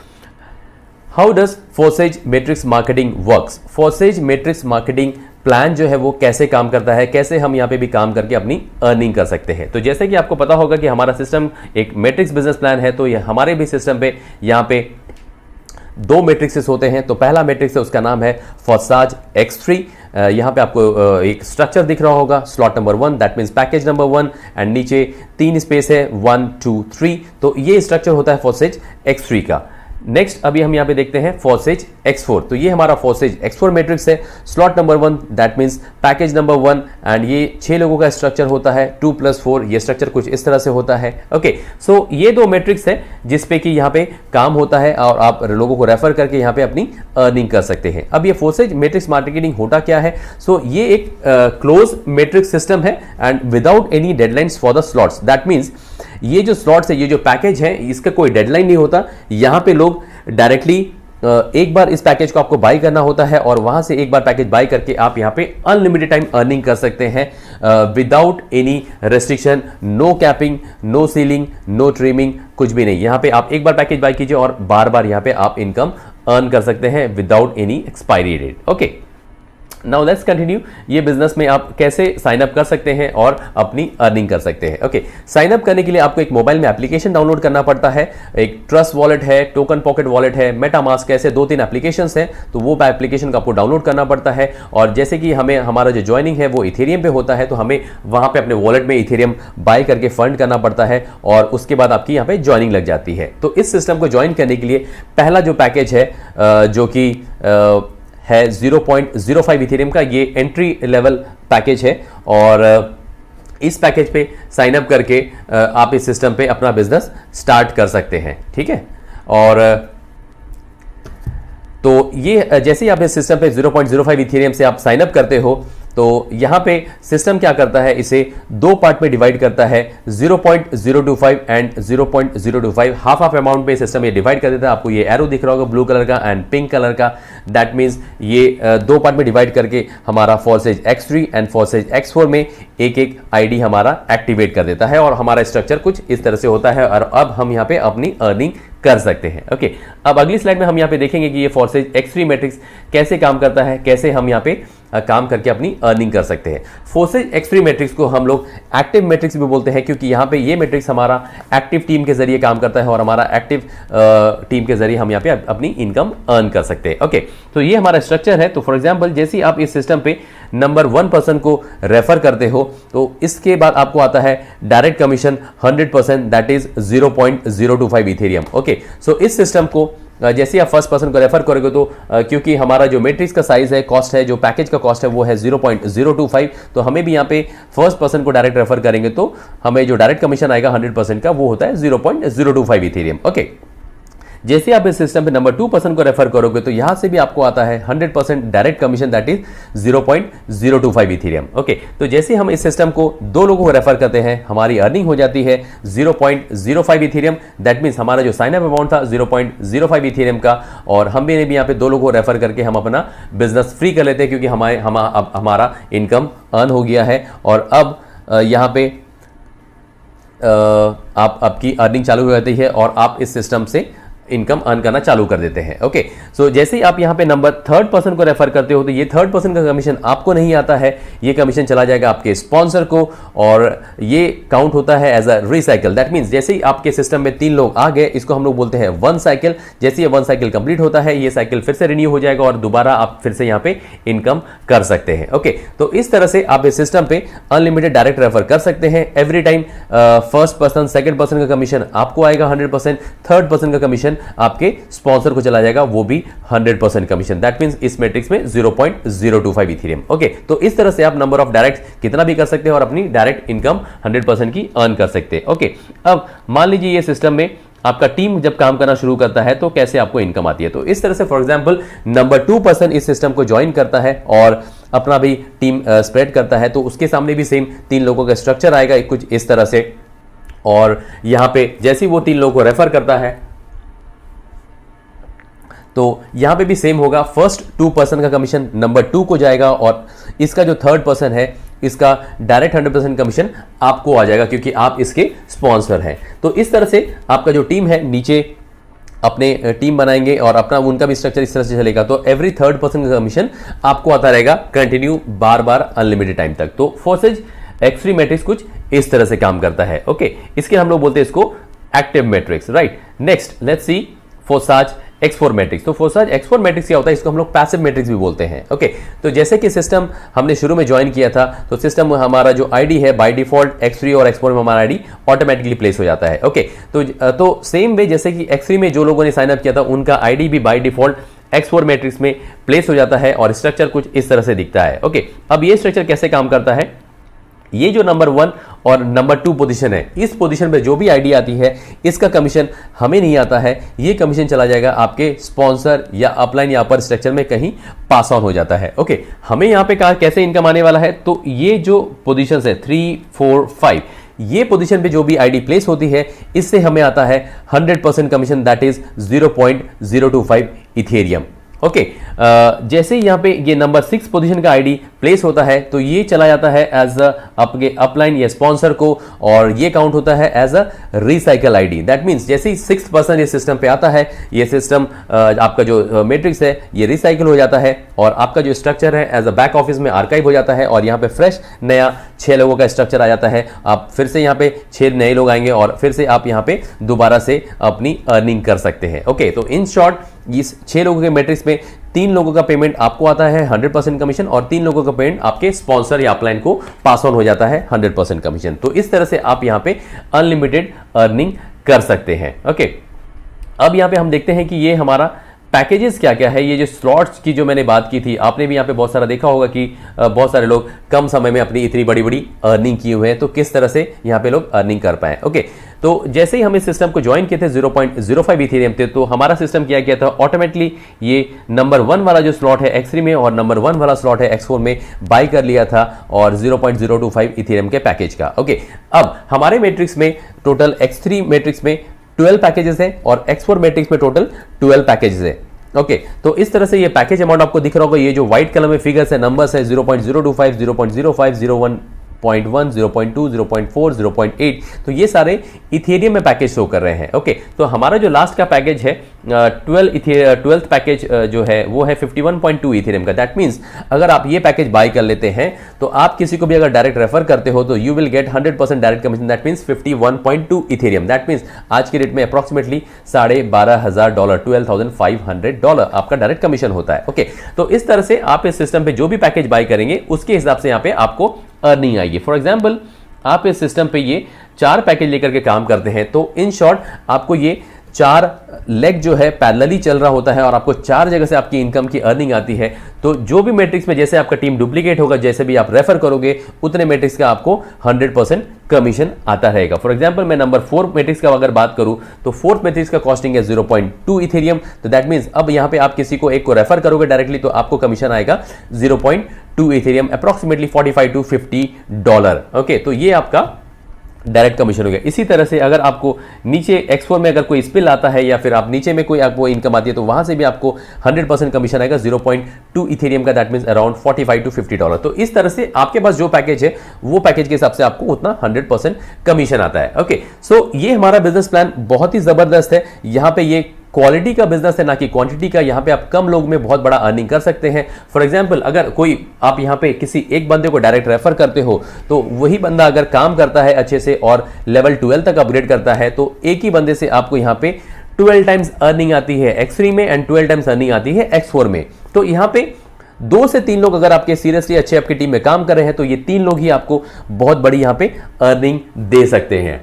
how does Forsage Matrix Marketing works? Forsage Matrix Marketing plan जो है वो कैसे काम करता है, कैसे हम यहाँ पे भी काम करके अपनी अर्निंग कर सकते हैं। तो जैसे कि आपको पता होगा कि हमारा सिस्टम एक मैट्रिक्स बिजनेस प्लान है, तो ये हमारे भी सिस्टम पे यहाँ पे 2 मैट्रिक्सेस होते हैं। तो पहला मैट्रिक्स है उसका नाम है फोसाज X3। यहाँ पे आपको एक स्ट्रक्चर दिख रहा होगा, slot number 1 that means package number 1 and नीचे 3 स्पेस है 1 2 3। तो ये स्ट्रक्चर होता है फोसाज X3 का। नेक्स्ट अभी हम यहाँ पे देखते हैं फोसाज X4। तो ये हमारा फोसाज X4 मैट्रिक्स है, slot number 1 that means package number 1 and ये 6 लोगों का स्ट्रक्चर होता है 2 + 4। ये स्ट्रक्चर कुछ इस तरह से होता है। ओके, सो ये 2 मैट्रिक्स है जिसपे कि यहाँ पे काम होता है और आप लोगों को रेफर करके यहाँ पे अपनी अर्निंग कर सकते हैं। अब ये फोसाज मैट्रिक्स मार्केटिंग होता क्या है? सो ये एक क्लोज मैट्रिक्स सिस्टम है and without any deadlines for the slots. That means ये जो स्लॉट्स है, ये जो पैकेज है, इसका कोई डेडलाइन नहीं होता। यहाँ पे लोग डायरेक्टली एक बार इस पैकेज को आपको बाय करना होता है और वहां से एक बार पैकेज बाय करके आप यहाँ पे अनलिमिटेड टाइम अर्निंग कर सकते हैं without any restriction, no capping, no ceiling, no trimming, कुछ भी नहीं। यहाँ पे आप एक बार पैकेज बाय कीजिए और बार बार यहाँ पे आप इनकम अर्न कर सकते हैं without any expiry date. Okay, now let's continue. ये बिजनेस में आप कैसे साइन अप कर सकते हैं और अपनी अर्निंग कर सकते हैं। ओके, साइन अप करने के लिए आपको एक मोबाइल में एप्लीकेशन डाउनलोड करना पड़ता है। एक ट्रस्ट वॉलेट है, टोकन पॉकेट वॉलेट है, मेटामास्क, ऐसे 2-3 एप्लीकेशंस हैं। तो वो एप्लीकेशन को आपको डाउनलोड करना पड़ता है और जैसे कि हमें हमारा जो ज्वाइनिंग है वो इथेरियम पे होता है, तो हमें वहां पे अपने वॉलेट में इथेरियम बाय करके फंड करना पड़ता है और उसके बाद आपकी यहाँ पे ज्वाइनिंग लग जाती है। तो इस सिस्टम को ज्वाइन करने के लिए पहला जो पैकेज है जो कि है 0.05 इथेरियम का, ये एंट्री लेवल पैकेज है और इस पैकेज पे साइन अप करके आप इस सिस्टम पे अपना बिजनेस स्टार्ट कर सकते हैं। ठीक है, और तो ये जैसे ही आप इस सिस्टम पे 0.05 इथेरियम से आप साइन अप करते हो तो यहाँ पे सिस्टम क्या करता है, इसे 2 पार्ट में डिवाइड करता है, 0.025 एंड 0.025। हाफ अमाउंट पे सिस्टम ये डिवाइड कर देता है। आपको ये एरो दिख रहा होगा ब्लू कलर का एंड पिंक कलर का, दैट मीन्स ये 2 पार्ट में डिवाइड करके हमारा फोसाज X3 एंड फोसाज X4 में एक आईडी हमारा एक्टिवेट कर देता है और हमारा स्ट्रक्चर कुछ इस तरह से होता है और अब हम यहाँ पे अपनी अर्निंग कर सकते हैं। ओके, अब अगली स्लाइड में हम यहाँ पे देखेंगे कि ये फोर्सेज X3 मैट्रिक्स कैसे काम करता है, कैसे हम यहाँ पे काम करके अपनी अर्निंग कर सकते हैं। फोर्सेज X3 मैट्रिक्स को हम लोग एक्टिव मैट्रिक्स भी बोलते हैं, क्योंकि यहाँ पे ये मैट्रिक्स हमारा एक्टिव टीम के जरिए काम करता है और हमारा एक्टिव टीम के जरिए हम यहाँ पे अपनी इनकम अर्न कर सकते हैं। ओके, तो ये हमारा स्ट्रक्चर है। तो फॉर एग्जाम्पल जैसे ही आप इस सिस्टम पे नंबर 1 पर्सन को रेफर करते हो तो इसके बाद आपको आता है direct commission 100%, that is 0.025 Ethereum. Okay, so इस सिस्टम को जैसे आप फर्स्ट पर्सन को रेफर करोगे तो क्योंकि हमारा जो मैट्रिक्स का साइज है, कॉस्ट है, जो पैकेज का कॉस्ट है वो है 0.025, तो हमें भी यहाँ पे फर्स्ट पर्सन को डायरेक्ट रेफर करेंगे तो हमें जो डायरेक्ट कमीशन आएगा 100% का वो होता है 0.025 इथेरियम। ओके, जैसे आप इस सिस्टम पे नंबर 2 पर्सन को रेफर करोगे तो यहां से भी आपको आता है 100% direct commission, that is 0.025 Ethereum. Okay, तो जैसे हम इस सिस्टम को 2 लोगों को रेफर करते हैं हमारी अर्निंग हो जाती है 0.05 इथेरियम। दैट मीन्स हमारा जो साइन अप अमाउंट था 0.05 इथेरियम का, और हम भी यहाँ पे 2 लोगों को रेफर करके हम अपना बिजनेस फ्री कर लेते हैं, क्योंकि हमारा इनकम अर्न हो गया है। और अब यहाँ पे आपकी अर्निंग चालू हो जाती है और आप इस सिस्टम से इनकम अर्न करना चालू कर देते हैं। ओके, सो जैसे ही आप यहाँ पे नंबर 3rd पर्सन को रेफर करते हो तो ये 3rd पर्सन का कमीशन आपको नहीं आता है, ये कमीशन चला जाएगा आपके स्पॉन्सर को, और ये काउंट होता है as a recycle. That means जैसे ही आपके सिस्टम में 3 लोग आ गए, इसको हम लोग बोलते हैं 1 साइकिल। जैसे ये 1 साइकिल कंप्लीट होता है ये साइकिल फिर से रिन्यू हो जाएगा और दोबारा आप फिर से यहाँ पे इनकम कर सकते हैं। ओके, तो इस तरह से आप इस सिस्टम पे अनलिमिटेड डायरेक्ट रेफर कर सकते हैं। Every time first person, second person का कमीशन आपको आएगा 100%, 3rd पर्सन का कमीशन आपके स्पॉन्सर को चला जाएगा, वो भी 100% कमीशन। दैट मींस इस मैट्रिक्स में 0.025 इथेरियम। ओके, तो इस तरह से आप नंबर ऑफ डायरेक्ट कितना भी कर सकते हैं और अपनी डायरेक्ट इनकम 100% की अर्न कर सकते हैं। ओके, अब मान लीजिए ये सिस्टम में आपका टीम जब काम करना शुरू करता है तो कैसे आपको इनकम आती है। तो इस तरह से फॉर एग्जांपल नंबर 2 पर्सन इस सिस्टम को ज्वाइन करता है और अपना भी टीम स्प्रेड करता है, तो उसके सामने भी सेम 3 लोगों का स्ट्रक्चर आएगा कुछ इस तरह से। और यहां पे जैसे ही वो 3 लोगों को रेफर करता है तो यहां पे भी सेम होगा, फर्स्ट 2 पर्सन का कमीशन नंबर 2 को जाएगा और इसका जो 3rd पर्सन है इसका डायरेक्ट 100% कमीशन आपको आ जाएगा, क्योंकि आप इसके स्पॉन्सर हैं। तो इस तरह से आपका जो टीम है नीचे अपने टीम बनाएंगे और अपना उनका भी स्ट्रक्चर इस तरह से चलेगा, तो एवरी 3rd पर्सन का कमीशन आपको आता रहेगा कंटिन्यू, बार बार, अनलिमिटेड टाइम तक। तो फोर्सेज X3 मैट्रिक्स कुछ इस तरह से काम करता है। ओके, इसके हम लोग बोलते हैं इसको active matrix, right. Next let's see Forsage X4 matrix. तो फोर्साज X4 मैट्रिक्स क्या होता है, इसको हम लोग पैसिव मैट्रिक्स भी बोलते हैं। ओके, तो जैसे कि सिस्टम हमने शुरू में ज्वाइन किया था तो सिस्टम हमारा जो आईडी है बाय डिफॉल्ट X3 और X4 में हमारा आईडी ऑटोमेटिकली प्लेस हो जाता है। ओके, तो सेम वे जैसे कि X3 में जो लोगों ने साइन अप किया था उनका आईडी भी बाय डिफॉल्ट X4 मैट्रिक्स में प्लेस हो जाता है और स्ट्रक्चर कुछ इस तरह से दिखता है। ओके, अब ये स्ट्रक्चर कैसे काम करता है, ये जो नंबर 1 और नंबर 2 पोजीशन है, इस पोजीशन पे जो भी आईडी आती है इसका कमीशन हमें नहीं आता है, ये कमीशन चला जाएगा आपके स्पॉन्सर या अपलाइन या अपर स्ट्रक्चर में कहीं पास ऑन हो जाता है। ओके, हमें यहाँ पे कहा कैसे इनकम आने वाला है, तो ये जो पोजीशन है 3, 4, 5, ये पोजीशन पे जो भी आईडी प्लेस होती है इससे हमें आता है 100% commission, that is 0.025 Ethereum. Okay, जैसे यहाँ पे ये नंबर 6 पोजीशन का आईडी प्लेस होता है तो ये चला जाता है एज आपके अपलाइन या स्पॉन्सर को, और ये काउंट होता है as a recycle ID. That means जैसे ही 6th पर्सन ये सिस्टम पे आता है, ये सिस्टम आपका जो मैट्रिक्स है ये रिसाइकल हो जाता है और आपका जो स्ट्रक्चर है एज अ बैक ऑफिस में आर्काइव हो जाता है और यहाँ पे फ्रेश नया 6 लोगों का स्ट्रक्चर आ जाता है। आप फिर से यहाँ पे 6 नए लोग आएंगे और फिर से आप यहाँ पे दोबारा से अपनी अर्निंग कर सकते हैं। ओके, तो इन शॉर्ट इस 6 लोगों के मैट्रिक्स में 3 लोगों का पेमेंट आपको आता है 100% कमीशन और 3 लोगों का पेमेंट आपके स्पॉन्सर या अपलाइन को पास ऑन हो जाता है 100% कमीशन। तो इस तरह से आप यहाँ पे अनलिमिटेड अर्निंग कर सकते हैं। ओके, अब यहाँ पे हम देखते हैं कि ये हमारा पैकेजेस क्या क्या है। ये जो स्लॉट्स की जो मैंने बात की थी, आपने भी यहाँ पे बहुत सारा देखा होगा कि बहुत सारे लोग कम समय में अपनी इतनी बड़ी बड़ी अर्निंग किए हुए हैं, तो किस तरह से यहाँ पे लोग अर्निंग कर पाए। ओके, तो जैसे ही हम इस सिस्टम को ज्वाइन किए थे 0.05 इथेरियम थे, तो हमारा सिस्टम क्या किया था, ऑटोमेटिकली ये नंबर 1 वाला जो स्लॉट है X3 में और नंबर 1 वाला स्लॉट है X4 में बाय कर लिया था और 0.025 इथेरियम के पैकेज का। ओके, अब हमारे मैट्रिक्स में टोटल X3 मैट्रिक्स में 12 पैकेजेस हैं और X4 मैट्रिक्स में टोटल 12 पैकेजेस हैं। ओके, तो इस तरह से ये पैकेज अमाउंट आपको दिख रहा होगा, ये जो व्हाइट कलर में फिगर्स है, नंबर्स है 0.025, 0.05, 01, 0.1, 0.2, 0.4, 0.8, तो ये सारे इथेरियम में पैकेज शो कर रहे हैं। ओके, तो हमारा जो लास्ट का पैकेज है 12th पैकेज जो है वो है 51.2 इथेरियम का। दैट मीन्स अगर आप ये पैकेज बाय कर लेते हैं तो आप किसी को भी अगर डायरेक्ट रेफर करते हो तो you will get 100% direct commission. That means 51.2 Ethereum. That means आज की रेट में अप्रॉक्सीमेटली $12,500, $12,500 आपका डायरेक्ट कमीशन होता है। ओके, तो इस तरह से आप इस सिस्टम पे जो भी पैकेज बाय करेंगे उसके हिसाब से यहाँ पे आपको अर्निंग आएगी। फॉर एग्जाम्पल, आप इस सिस्टम पे ये 4 पैकेज लेकर के काम करते हैं तो इन शॉर्ट आपको ये 4 लेग जो है पैरेलली चल रहा होता है और आपको 4 जगह से आपकी इनकम की अर्निंग आती है। तो जो भी मैट्रिक्स में जैसे आपका टीम डुप्लीकेट होगा, जैसे भी आप रेफर करोगे उतने मैट्रिक्स का आपको 100% कमीशन आता रहेगा। फॉर एग्जांपल, मैं नंबर 4 मैट्रिक्स का अगर बात करूं तो 4th मैट्रिक्स का कॉस्टिंग है 0.2 इथेरियम। तो दैट मीन्स अब यहां पे आप किसी को एक को रेफर करोगे डायरेक्टली तो आपको कमीशन आएगा 0.2 इथेरियम, अप्रॉक्सीमेटली $45 to $50। ओके, तो ये आपका डायरेक्ट कमीशन हो गया। इसी तरह से अगर आपको नीचे X4 में अगर कोई स्पिल आता है या फिर आप नीचे में कोई आपको इनकम आती है तो वहां से भी आपको 100% कमीशन आएगा 0.2 इथेरियम का। That means around $45 to $50। तो इस तरह से आपके पास जो पैकेज है वो पैकेज के हिसाब से आपको उतना 100% कमीशन आता है। ओके, सो ये हमारा बिजनेस प्लान बहुत ही जबरदस्त है। यहाँ पे ये क्वालिटी का बिजनेस है ना कि क्वांटिटी का। यहां पे आप कम लोग में बहुत बड़ा अर्निंग कर सकते हैं। फॉर एग्जांपल, अगर कोई आप यहां पे किसी एक बंदे को डायरेक्ट रेफर करते हो तो वही बंदा अगर काम करता है अच्छे से और लेवल 12 तक अपग्रेड करता है तो एक ही बंदे से आपको यहां पे 12 टाइम्स अर्निंग आती है X3 में एंड 12 टाइम्स अर्निंग आती है X4 में। तो यहां पे 2 से 3 लोग अगर आपके सीरियसली अच्छे आपकी टीम में काम कर रहे हैं तो ये 3 लोग ही आपको बहुत बड़ी यहां पे अर्निंग दे सकते हैं।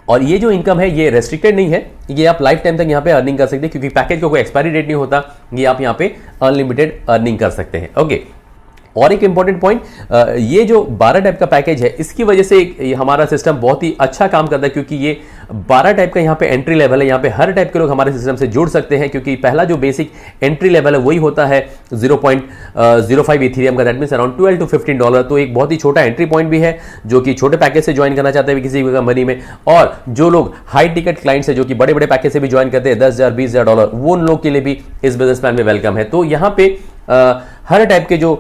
और ये जो इनकम है ये रेस्ट्रिक्टेड नहीं है, ये आप लाइफ टाइम तक यहाँ पे अर्निंग कर सकते हैं क्योंकि पैकेज का कोई एक्सपायरी डेट नहीं होता। ये आप यहाँ पे अनलिमिटेड अर्निंग कर सकते हैं। ओके, और एक इंपॉर्टेंट पॉइंट, ये जो 12 टाइप का पैकेज है इसकी वजह से हमारा सिस्टम बहुत ही अच्छा काम करता है क्योंकि ये 12 टाइप का यहाँ पे एंट्री लेवल है। यहाँ पे हर टाइप के लोग हमारे सिस्टम से जुड़ सकते हैं क्योंकि पहला जो बेसिक एंट्री लेवल है वही होता है 0.05 इथेरियम का। That means around $12 to $15। तो एक बहुत ही छोटा एंट्री पॉइंट भी है जो कि छोटे पैकेज से ज्वाइन करना चाहते हैं किसी कंपनी में। और जो लोग हाई टिकट क्लाइंट्स है जो कि बड़े बड़े पैकेज से भी ज्वाइन करते हैं $10,000 $20,000, वो उन लोग के लिए भी इस बिजनेस प्लान में वेलकम है। तो यहाँ पे हर टाइप के जो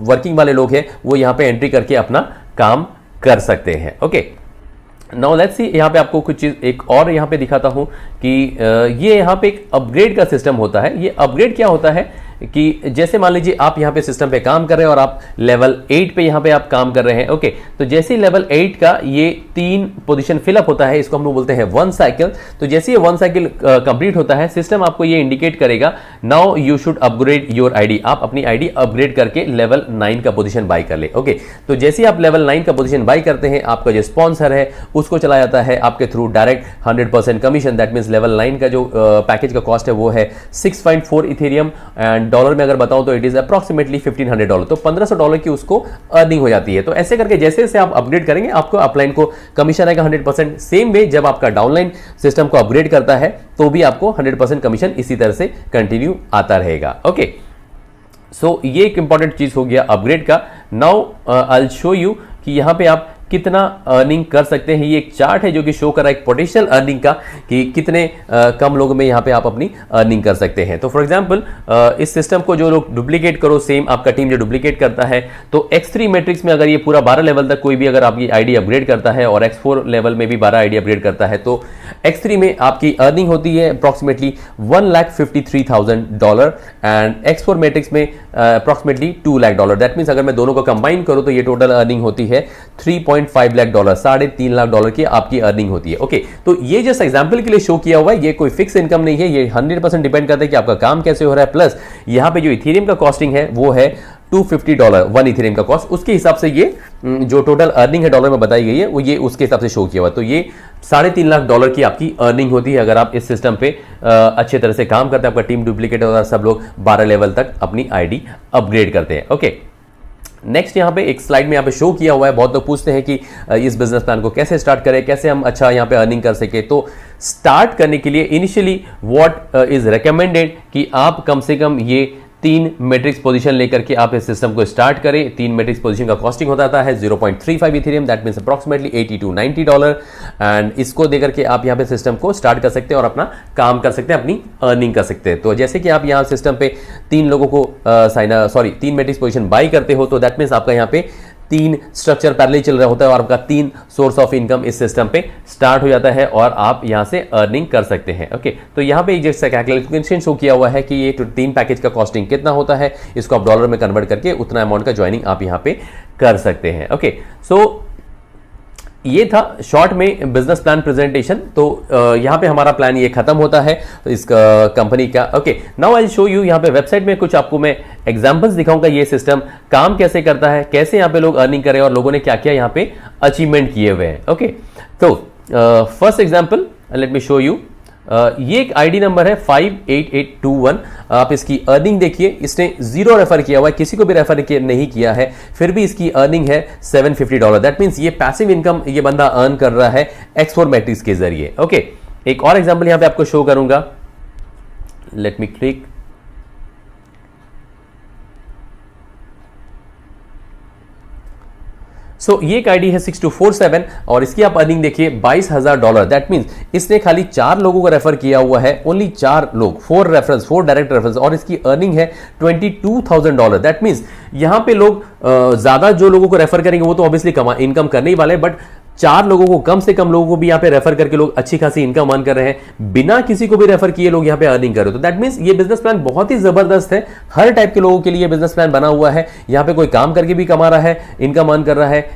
वर्किंग वाले लोग हैं वो यहाँ पे एंट्री करके अपना काम कर सकते हैं। ओके, नाउ लेट्स सी, यहाँ पे आपको कुछ चीज एक और यहाँ पे दिखाता हूँ कि ये यहाँ पे एक अपग्रेड का सिस्टम होता है। ये अपग्रेड क्या होता है कि जैसे मान लीजिए आप यहाँ पे सिस्टम पे काम कर रहे हैं और आप लेवल 8 पे यहाँ पे आप काम कर रहे हैं। ओके, तो जैसे ही लेवल 8 का ये 3 पोजीशन फिलअप होता है, इसको हम लोग बोलते हैं 1 साइकिल। तो जैसे ये 1 साइकिल कंप्लीट होता है सिस्टम आपको ये इंडिकेट करेगा now you should upgrade your ID. आप अपनी आईडी अपग्रेड करके लेवल 9 का पोजीशन बाय कर ले। ओके, तो जैसे ही आप लेवल 9 का पोजीशन बाय करते हैं आपका जो स्पॉन्सर है उसको चला जाता है आपके through direct 100% commission. That means level 9 का जो पैकेज का कॉस्ट है वो है 6.4 इथेरियम एंड डॉलर में अगर बताऊं तो इट इज अप्रॉक्सीमेटली $1,500। तो $1,500 की उसको अर्निंग हो जाती है। तो ऐसे करके जैसे जैसे आप अपग्रेड करेंगे आपको अपलाइन को कमीशन आएगा 100%। सेम वे जब आपका डाउनलाइन सिस्टम को अपग्रेड करता है तो भी आपको 100% कमीशन इसी तरह से कंटिन्यू आता रहेगा। ओके, सो ये एक इंपॉर्टेंट चीज हो गया अपग्रेड का। Now I will show you कि यहां पे आप कितना अर्निंग कर सकते हैं। ये एक चार्ट है जो कि शो कर रहा है एक पोटेंशियल अर्निंग का कि कितने कम लोगों में यहाँ पे आप अपनी अर्निंग कर सकते हैं। तो फॉर एग्जांपल इस सिस्टम को जो लोग डुप्लीकेट करो, सेम आपका टीम जो डुप्लीकेट करता है, तो X3 मैट्रिक्स में अगर ये पूरा 12 लेवल तक कोई भी अगर आपकी आईडी अपग्रेड करता है और X4 लेवल में भी 12 आईडी अपग्रेड करता है तो X3 में आपकी अर्निंग होती है अप्रॉक्सीमेटली $1,53,000 एंड X4 मैट्रिक्स में अप्रॉक्सीमेटली $2 लाख। दैट मीन्स अगर मैं दोनों को कंबाइन करूं तो ये टोटल अर्निंग होती है $3.5 लाख, $3.5 लाख की आपकी अर्निंग होती है। ओके, तो ये जस्ट एग्जांपल के लिए शो किया हुआ है, ये कोई फिक्स इनकम नहीं है, ये 100% डिपेंड करता है कि आपका काम कैसे हो रहा है। प्लस यहाँ पे जो इथेरियम का कॉस्टिंग है वो है $250 1 इथेरियम का कॉस्ट। उसके हिसाब से ये जो टोटल अर्निंग है डॉलर में बताई गई है वो ये उसके हिसाब से शो किया हुआ। तो ये $3.5 लाख की आपकी अर्निंग होती है अगर आप इस सिस्टम पे अच्छे तरह से काम करते हैं, आपका टीम डुप्लीकेट और सब लोग 12 लेवल तक अपनी आईडी अपग्रेड करते हैं। ओके, नेक्स्ट यहाँ पे एक स्लाइड में यहाँ पे शो किया हुआ है। बहुत लोग पूछते हैं कि इस बिजनेस प्लान को कैसे स्टार्ट करें, कैसे हम अच्छा यहाँ पे अर्निंग कर सके। तो स्टार्ट करने के लिए इनिशियली व्हाट इज रिकमेंडेड कि आप कम से कम ये 3 मैट्रिक्स पोजीशन लेकर के आप इस सिस्टम को स्टार्ट करें। 3 मैट्रिक्स पोजीशन का कॉस्टिंग होता है 0.35 Ethereum, that means approximately $80 to $90, and इसको देकर के आप यहाँ पे सिस्टम को स्टार्ट कर सकते हैं और अपना काम कर सकते हैं, अपनी अर्निंग कर सकते हैं। तो जैसे कि आप यहाँ सिस्टम पे 3 लोगों को 3 मैट्रिक्स पोजीशन बाई करते हो, तो दैट मीन्स आपका यहाँ पे 3 स्ट्रक्चर पैरेलल चल रहा होता है और आपका 3 सोर्स ऑफ इनकम इस सिस्टम पे स्टार्ट हो जाता है और आप यहां से अर्निंग कर सकते हैं। ओके, तो यहां पे एक जैसा कैलकुलेशन शो किया हुआ है कि ये 3 पैकेज का कॉस्टिंग कितना होता है, इसको आप डॉलर में कन्वर्ट करके उतना अमाउंट का ज्वाइनिंग आप यहां पे कर सकते हैं। ओके, सो ये था शॉर्ट में बिजनेस प्लान प्रेजेंटेशन। तो यहाँ पे हमारा प्लान ये खत्म होता है तो इस कंपनी का। Okay, now I will show you, यहाँ पे वेबसाइट में कुछ आपको मैं एग्जांपल्स दिखाऊंगा ये सिस्टम काम कैसे करता है, कैसे यहाँ पे लोग अर्निंग करें और लोगों ने क्या क्या यहाँ पे अचीवमेंट किए हुए हैं। ओके, तो first example let me show you. ये एक आईडी नंबर है 58821। आप इसकी अर्निंग देखिए, इसने 0 रेफर किया हुआ है, किसी को भी रेफर नहीं किया है, फिर भी इसकी अर्निंग है $750। दैट मीन्स ये पैसिव इनकम ये बंदा अर्न कर रहा है X4 मैट्रिक्स के जरिए। ओके, एक और एग्जांपल यहां पे आपको शो करूंगा, लेट मी क्लिक। सो ये एक आईडी है 6247 और इसकी आप अर्निंग देखिए $22,000। दैट मीन्स इसने खाली 4 लोगों को रेफर किया हुआ है, ओनली 4 लोग, 4 डायरेक्ट रेफरेंस, और इसकी अर्निंग है $22,000। दैट मीन्स यहां पे लोग ज्यादा जो लोगों को रेफर करेंगे वो तो ऑब्वियसली इनकम करने ही वाले, बट 4 लोगों को, कम से कम लोगों को भी यहाँ पे रेफर करके लोग अच्छी खासी इनकम अर्न कर रहे हैं, बिना किसी को भी रेफर किए लोग यहाँ पे अर्निंग कर रहे हो। तो दैट मीन्स ये बिजनेस प्लान बहुत ही जबरदस्त है, हर टाइप के लोगों के लिए बिजनेस प्लान बना हुआ है। यहाँ पे कोई काम करके भी कमा रहा है, इनकम अर्न कर रहा है,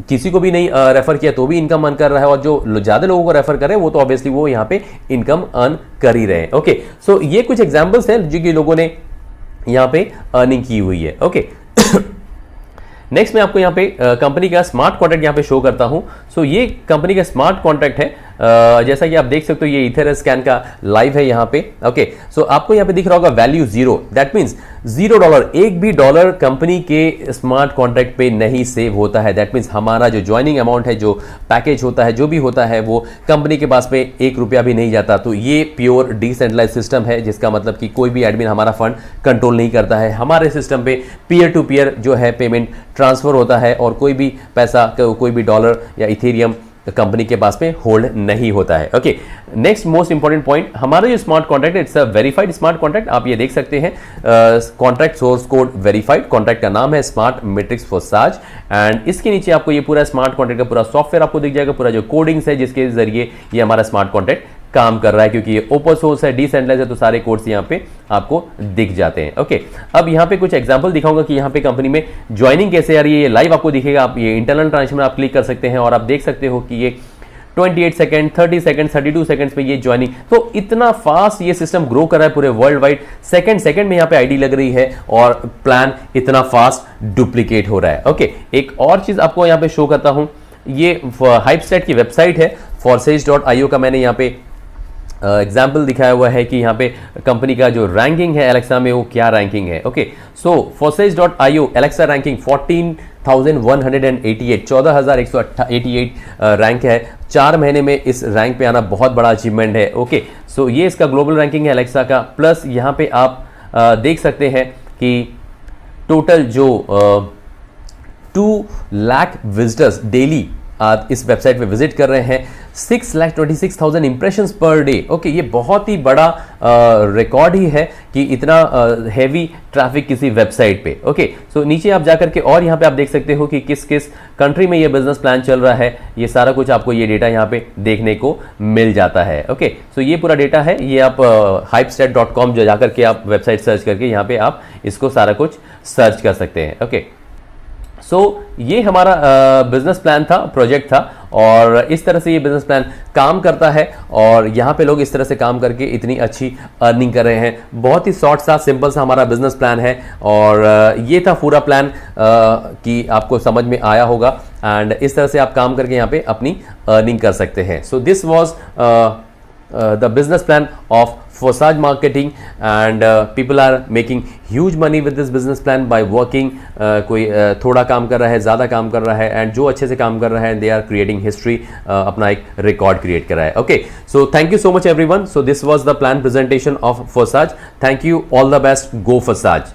किसी को भी नहीं रेफर किया तो भी इनकम अर्न कर रहा है, और जो ज्यादा लोगों को रेफर कर रहे हैं वो तो ऑब्वियसली वो यहाँ पे इनकम अर्न कर ही रहे हैं। ओके, सो ये कुछ एग्जाम्पल्स हैं जो कि लोगों ने यहाँ पे अर्निंग की हुई है। ओके, नेक्स्ट मैं आपको यहाँ पे कंपनी का स्मार्ट कॉन्ट्रैक्ट यहाँ पे शो करता हूँ। सो ये कंपनी का स्मार्ट कॉन्ट्रैक्ट है, जैसा कि आप देख सकते हो ये इथर स्कैन का लाइव है यहाँ पे। ओके, सो आपको यहाँ पे दिख रहा होगा वैल्यू 0, दैट मीन्स $0, एक भी डॉलर कंपनी के स्मार्ट कॉन्ट्रैक्ट पे नहीं सेव होता है। दैट मीन्स हमारा जो ज्वाइनिंग अमाउंट है, जो पैकेज होता है, जो भी होता है, वो कंपनी के पास में ₹1 भी नहीं जाता। तो ये प्योर डिसेंट्रलाइज सिस्टम है, जिसका मतलब कि कोई भी एडमिन हमारा फंड कंट्रोल नहीं करता है। हमारे सिस्टम पे पीयर टू पीयर जो है पेमेंट ट्रांसफर होता है और कोई भी पैसा, कोई भी डॉलर या इथेरियम कंपनी के पास में होल्ड नहीं होता है। Okay, next most important point, हमारा जो स्मार्ट कॉन्ट्रैक्ट है it's a verified smart contract. आप ये देख सकते हैं contract source code verified, contract का नाम है स्मार्ट मैट्रिक्स फॉर साज, एंड इसके नीचे आपको ये पूरा स्मार्ट कॉन्ट्रैक्ट का पूरा सॉफ्टवेयर आपको दिख जाएगा, पूरा जो कोडिंग्स है जिसके जरिए ये हमारा स्मार्ट कॉन्ट्रैक्ट काम कर रहा है, क्योंकि ये ओपन सोर्स है, डिसेंट्रलाइज है, तो सारे कोड्स यहाँ पे आपको दिख जाते हैं। ओके, अब यहाँ पे कुछ एग्जांपल दिखाऊंगा कि यहाँ पे कंपनी में ज्वाइनिंग कैसे आ रही है, ये लाइव आपको दिखेगा। आप ये इंटरनल ट्रांजेक्शन में आप क्लिक कर सकते हैं और आप देख सकते हो कि ये 28 सेकंड, 30 सेकंड, 32 सेकंड्स में ये ज्वाइनिंग, तो इतना फास्ट ये सिस्टम ग्रो कर रहा है पूरे वर्ल्ड वाइड। सेकंड में यहाँ पे आईडी लग रही है और प्लान इतना फास्ट डुप्लीकेट हो रहा है। ओके, एक और चीज आपको यहाँ पे शो करता हूँ, ये हाइपस्टेट की वेबसाइट है forsage.io का, मैंने यहाँ पे एग्जाम्पल दिखाया हुआ है कि यहाँ पे कंपनी का जो रैंकिंग है एलेक्सा में वो क्या रैंकिंग है। ओके, सो forsage.io एलेक्सा रैंकिंग 14,188 रैंक है। 4 महीने में इस रैंक पे आना बहुत बड़ा अचीवमेंट है। ओके, सो ये इसका ग्लोबल रैंकिंग है एलेक्सा का, प्लस यहाँ पे आप देख सकते हैं कि टोटल जो 2 लाख विजिटर्स डेली इस वेबसाइट पे विजिट कर रहे हैं, 6,26,000 इंप्रेशंस पर डे। ओके, ये बहुत ही बड़ा रिकॉर्ड ही है कि इतना हैवी ट्रैफिक किसी वेबसाइट पे। ओके, सो नीचे आप जाकर के और यहाँ पे आप देख सकते हो कि किस किस कंट्री में ये बिजनेस प्लान चल रहा है, ये सारा कुछ आपको ये डेटा यहाँ पे देखने को मिल जाता है। ओके, सो ये पूरा डेटा है, ये आप hypestat.com जो जाकर के आप वेबसाइट सर्च करके यहाँ पे आप इसको सारा कुछ सर्च कर सकते हैं। ओके, सो ये हमारा बिजनेस प्लान था, प्रोजेक्ट था, और इस तरह से ये बिजनेस प्लान काम करता है और यहाँ पे लोग इस तरह से काम करके इतनी अच्छी अर्निंग कर रहे हैं। बहुत ही शॉर्ट सा सिंपल सा हमारा बिजनेस प्लान है और ये था पूरा प्लान कि आपको समझ में आया होगा, एंड इस तरह से आप काम करके यहाँ पे अपनी अर्निंग कर सकते हैं। So this was the business plan of Forsage Marketing, and people are making huge money with this business plan by working. कोई थोड़ा काम कर रहा है, ज़्यादा काम कर रहा है, एंड जो अच्छे से काम कर रहा है, दे आर क्रिएटिंग हिस्ट्री, अपना एक रिकॉर्ड क्रिएट कर रहा है. Okay, so thank you so much everyone. So this was the plan presentation of Forsage. Thank you, all the best, go Forsage.